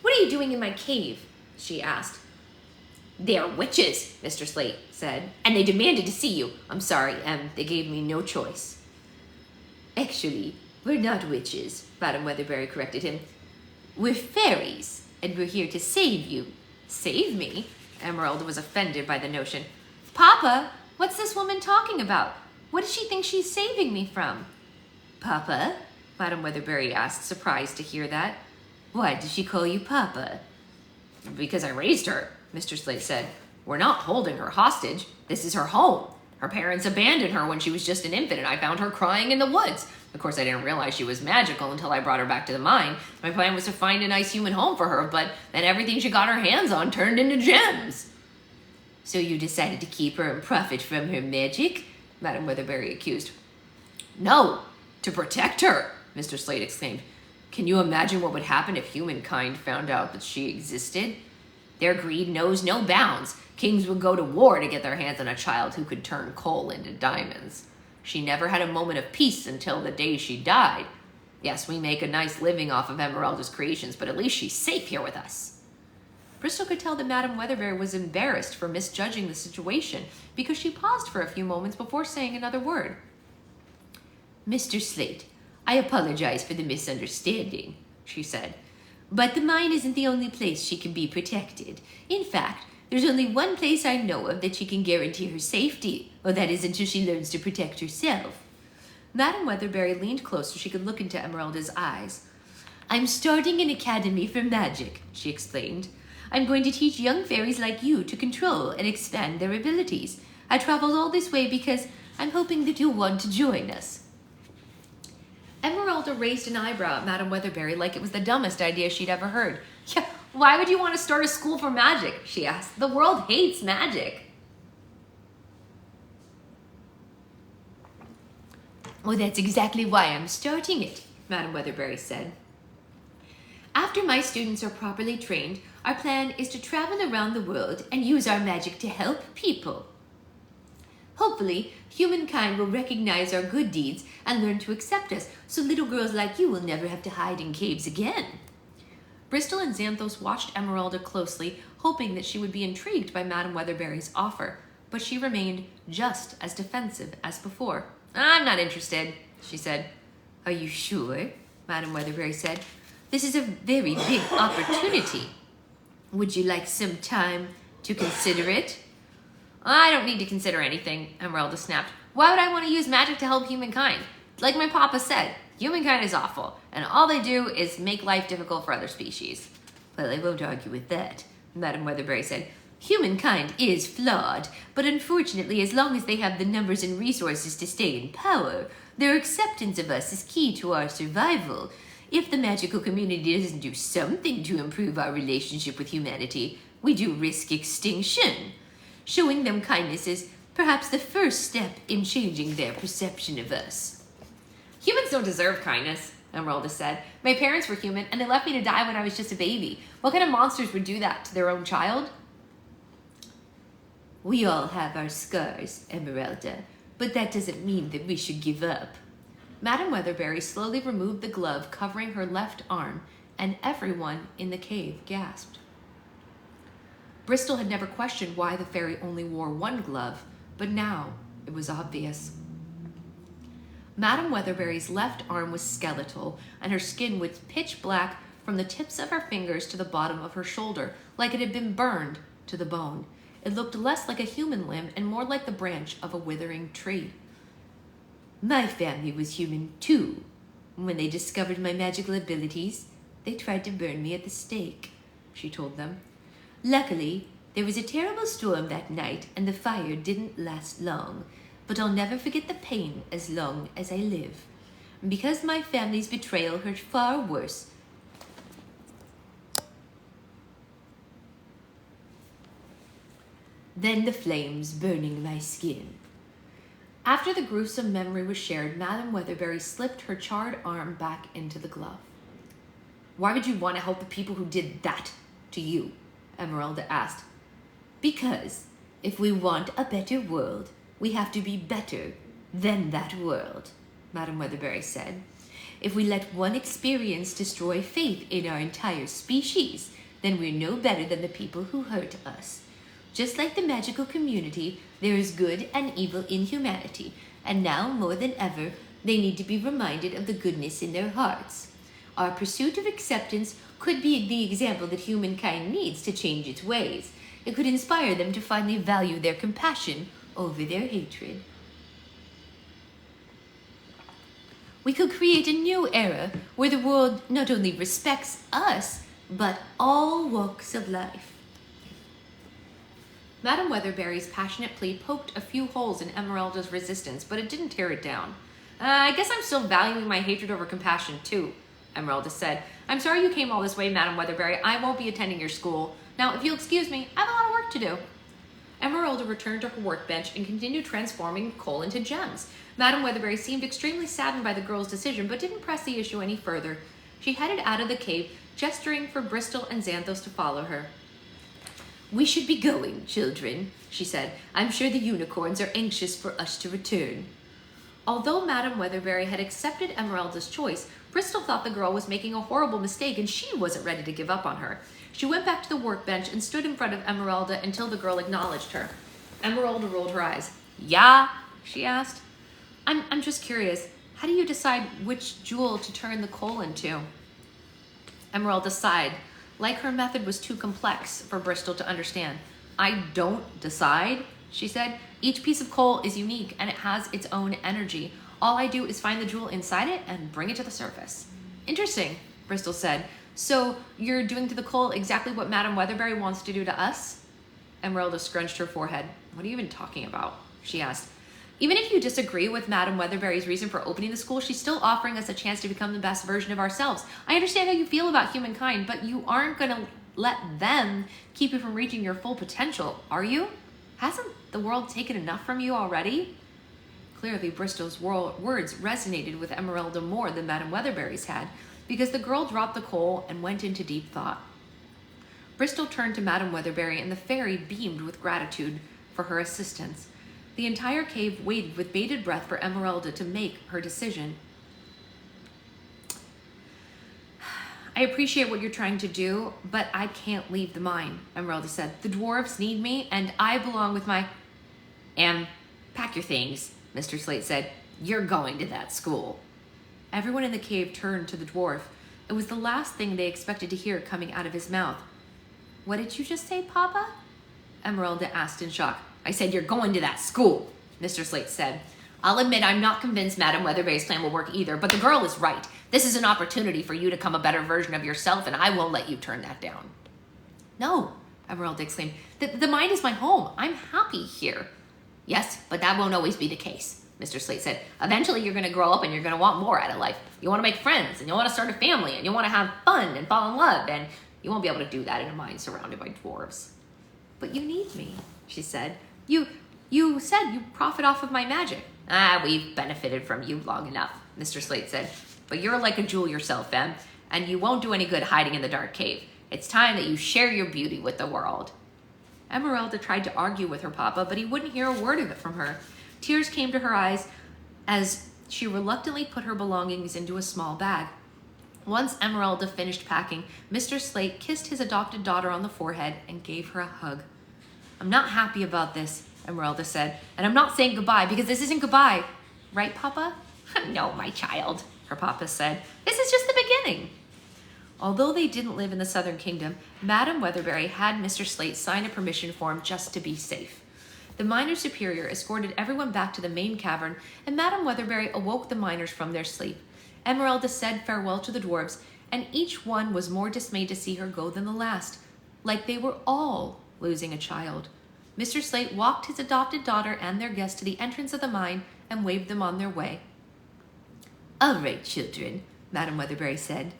"What are you doing in my cave?" she asked. "They're witches," Mr. Slate said, "and they demanded to see you. I'm sorry, they gave me no choice." "Actually, We're not witches, Madam Weatherbury corrected him. We're fairies, and we're here to save you. Save me? Emerald was offended by the notion. Papa, what's this woman talking about? What does she think she's saving me from? Papa? Madam Weatherbury asked, surprised to hear that. Why does she call you Papa? Because I raised her, Mr. Slate said. We're not holding her hostage. This is her home. Her parents abandoned her when she was just an infant, and I found her crying in the woods. Of course, I didn't realize she was magical until I brought her back to the mine. My plan was to find a nice human home for her, but then everything she got her hands on turned into gems. So you decided to keep her and profit from her magic? Madam Weatherbury accused. No, to protect her, Mr. Slate exclaimed. Can you imagine what would happen if humankind found out that she existed? Their greed knows no bounds. Kings would go to war to get their hands on a child who could turn coal into diamonds. She never had a moment of peace until the day she died. Yes, we make a nice living off of Emeralda's creations, but at least she's safe here with us. Bristol could tell that Madam Weatherbury was embarrassed for misjudging the situation because she paused for a few moments before saying another word. Mr. Slate, I apologize for the misunderstanding, she said. But the mine isn't the only place she can be protected. In fact, there's only one place I know of that she can guarantee her safety, or that is until she learns to protect herself. Madam Weatherbury leaned close so she could look into Emeralda's eyes. I'm starting an academy for magic, she explained. I'm going to teach young fairies like you to control and expand their abilities. I traveled all this way because I'm hoping that you'll want to join us. Emeralda raised an eyebrow at Madam Weatherbury like it was the dumbest idea she'd ever heard. Yeah, why would you want to start a school for magic? She asked. The world hates magic. Well, that's exactly why I'm starting it, Madam Weatherbury said. After my students are properly trained, our plan is to travel around the world and use our magic to help people. Hopefully, humankind will recognize our good deeds and learn to accept us, so little girls like you will never have to hide in caves again. Bristol and Xanthos watched Emeralda closely, hoping that she would be intrigued by Madam Weatherbury's offer, but she remained just as defensive as before. I'm not interested, she said. Are you sure? Madam Weatherbury said. This is a very big opportunity. Would you like some time to consider it? I don't need to consider anything, Emeralda snapped. Why would I want to use magic to help humankind? Like my papa said, humankind is awful, and all they do is make life difficult for other species. Well, I won't argue with that, Madam Weatherbury said. Humankind is flawed, but unfortunately, as long as they have the numbers and resources to stay in power, their acceptance of us is key to our survival. If the magical community doesn't do something to improve our relationship with humanity, we do risk extinction. Showing them kindness is perhaps the first step in changing their perception of us. Humans don't deserve kindness, Emeralda said. My parents were human, and they left me to die when I was just a baby. What kind of monsters would do that to their own child? We all have our scars, Emeralda, but that doesn't mean that we should give up. Madam Weatherbury slowly removed the glove covering her left arm, and everyone in the cave gasped. Bristol had never questioned why the fairy only wore one glove, but now it was obvious. Madam Weatherbury's left arm was skeletal, and her skin was pitch black from the tips of her fingers to the bottom of her shoulder, like it had been burned to the bone. It looked less like a human limb and more like the branch of a withering tree. My family was human too. When they discovered my magical abilities, they tried to burn me at the stake, she told them. Luckily, there was a terrible storm that night, and the fire didn't last long, but I'll never forget the pain as long as I live. Because my family's betrayal hurt far worse than the flames burning my skin. After the gruesome memory was shared, Madam Weatherbury slipped her charred arm back into the glove. Why would you want to help the people who did that to you? Emeralda asked. Because if we want a better world, we have to be better than that world, Madam Weatherbury said. If we let one experience destroy faith in our entire species, then we're no better than the people who hurt us. Just like the magical community, there is good and evil in humanity, and now more than ever, They need to be reminded of the goodness in their hearts. Our pursuit of acceptance could be the example that humankind needs to change its ways. It could inspire them to finally value their compassion over their hatred. We could create a new era where the world not only respects us, but all walks of life. Madame Weatherberry's passionate plea poked a few holes in Emeralda's resistance, but it didn't tear it down. I guess I'm still valuing my hatred over compassion, too, Emeralda said. I'm sorry you came all this way, Madame Weatherberry. I won't be attending your school. Now, if you'll excuse me, I have a lot of work to do. Emeralda returned to her workbench and continued transforming coal into gems. Madame Weatherberry seemed extremely saddened by the girl's decision, but didn't press the issue any further. She headed out of the cave, gesturing for Bristol and Xanthos to follow her. We should be going, children, she said. I'm sure the unicorns are anxious for us to return. Although Madame Weatherberry had accepted Emeralda's choice, Bristol thought the girl was making a horrible mistake and she wasn't ready to give up on her. She went back to the workbench and stood in front of Emeralda until the girl acknowledged her. Emeralda rolled her eyes. Yeah? She asked. I'm just curious. How do you decide which jewel to turn the coal into? Emeralda sighed. Like her method was too complex for Bristol to understand. I don't decide, she said. Each piece of coal is unique and it has its own energy. All I do is find the jewel inside it and bring it to the surface. Interesting, Bristol said. So you're doing to the coal exactly what Madame Weatherberry wants to do to us? Emeralda scrunched her forehead. What are you even talking about? She asked. Even if you disagree with Madame Weatherberry's reason for opening the school, she's still offering us a chance to become the best version of ourselves. I understand how you feel about humankind, but you aren't going to let them keep you from reaching your full potential, are you? Hasn't the world taken enough from you already? Clearly, Bristol's words resonated with Emeralda more than Madame Weatherberry's had, because the girl dropped the coal and went into deep thought. Bristol turned to Madame Weatherberry, and the fairy beamed with gratitude for her assistance. The entire cave waited with bated breath for Emeralda to make her decision. I appreciate what you're trying to do, but I can't leave the mine, Emeralda said. The dwarves need me, and I belong with my... pack your things, Mr. Slate said. You're going to that school. Everyone in the cave turned to the dwarf. It was the last thing they expected to hear coming out of his mouth. What did you just say, Papa? Emeralda asked in shock. I said you're going to that school, Mr. Slate said. I'll admit I'm not convinced Madame Weatherberry's plan will work either, but the girl is right. This is an opportunity for you to become a better version of yourself, and I won't let you turn that down. No, Emeralda exclaimed. The mine is my home. I'm happy here. Yes, but that won't always be the case, Mr. Slate said. Eventually you're going to grow up and you're going to want more out of life. You want to make friends, and you want to start a family, and you want to have fun and fall in love, and you won't be able to do that in a mine surrounded by dwarves. But you need me, she said. You said you profit off of my magic. We've benefited from you long enough, Mr. Slate said. But you're like a jewel yourself, Em, and you won't do any good hiding in the dark cave. It's time that you share your beauty with the world. Emeralda tried to argue with her papa, but he wouldn't hear a word of it from her. Tears came to her eyes as she reluctantly put her belongings into a small bag. Once Emeralda finished packing, Mr. Slate kissed his adopted daughter on the forehead and gave her a hug. I'm not happy about this, Emeralda said, and I'm not saying goodbye because this isn't goodbye. Right, Papa? No, my child, her papa said. This is just the beginning. Although they didn't live in the Southern Kingdom, Madame Weatherberry had Mr. Slate sign a permission form just to be safe. The miner superior escorted everyone back to the main cavern, and Madame Weatherberry awoke the miners from their sleep. Emeralda said farewell to the dwarves, and each one was more dismayed to see her go than the last, like they were all losing a child. Mr. Slate walked his adopted daughter and their guests to the entrance of the mine and waved them on their way. All right, children, Madame Weatherberry said.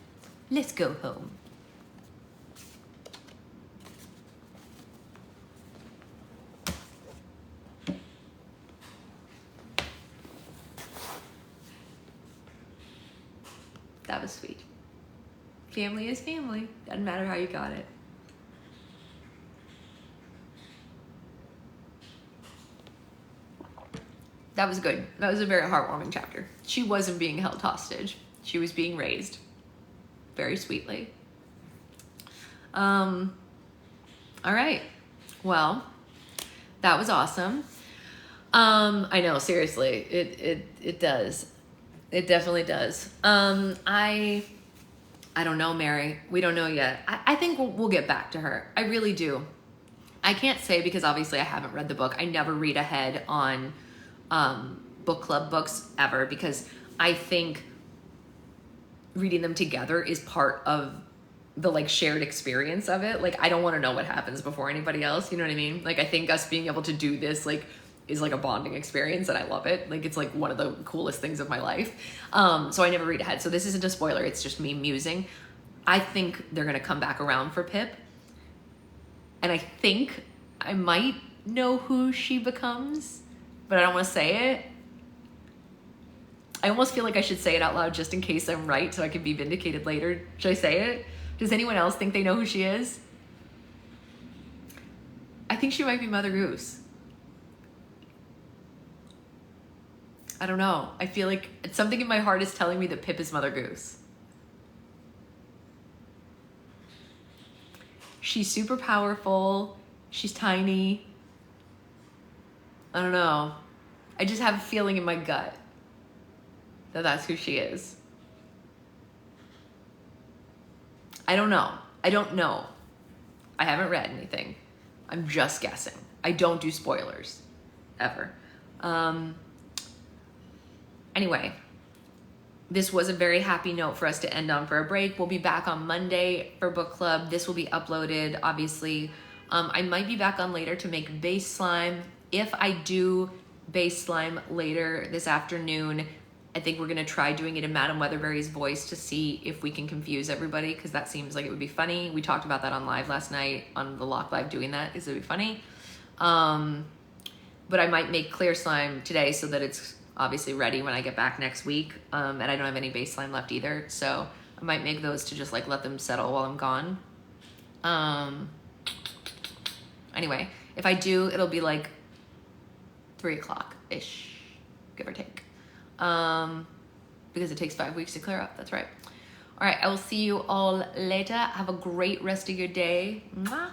Let's go home. That was sweet. Family is family. Doesn't matter how you got it. That was good. That was a very heartwarming chapter. She wasn't being held hostage. She was being raised very sweetly. All right. Well, that was awesome. I know, seriously, it does. It definitely does. I don't know, Mary. We don't know yet. I think we'll get back to her. I really do. I can't say because obviously I haven't read the book. I never read ahead on book club books ever because I think reading them together is part of the like shared experience of it. Like I don't want to know what happens before anybody else. You know what I mean? Like I think us being able to do this like is like a bonding experience and I love it. Like it's like one of the coolest things of my life. So I never read ahead. So this isn't a spoiler. It's just me musing. I think they're going to come back around for Pip. And I think I might know who she becomes, but I don't want to say it. I almost feel like I should say it out loud just in case I'm right so I can be vindicated later. Should I say it? Does anyone else think they know who she is? I think she might be Mother Goose. I don't know. I feel like something in my heart is telling me that Pip is Mother Goose. She's super powerful. She's tiny. I don't know. I just have a feeling in my gut that that's who she is. I don't know. I don't know. I haven't read anything. I'm just guessing. I don't do spoilers. Ever. Anyway, this was a very happy note for us to end on for a break. We'll be back on Monday for book club. This will be uploaded, obviously. I might be back on later to make base slime. If I do base slime later this afternoon, I think we're going to try doing it in Madam Weatherberry's voice to see if we can confuse everybody, because that seems like it would be funny. We talked about that on live last night, on the Lock Live, doing that, because it would be funny. But I might make clear slime today so that it's obviously ready when I get back next week. And I don't have any base slime left either, so I might make those to just like let them settle while I'm gone. Anyway, if I do, it'll be like 3 o'clock-ish, give or take. Because it takes 5 weeks to clear up. That's right. All right, I will see you all later. Have a great rest of your day. Mwah.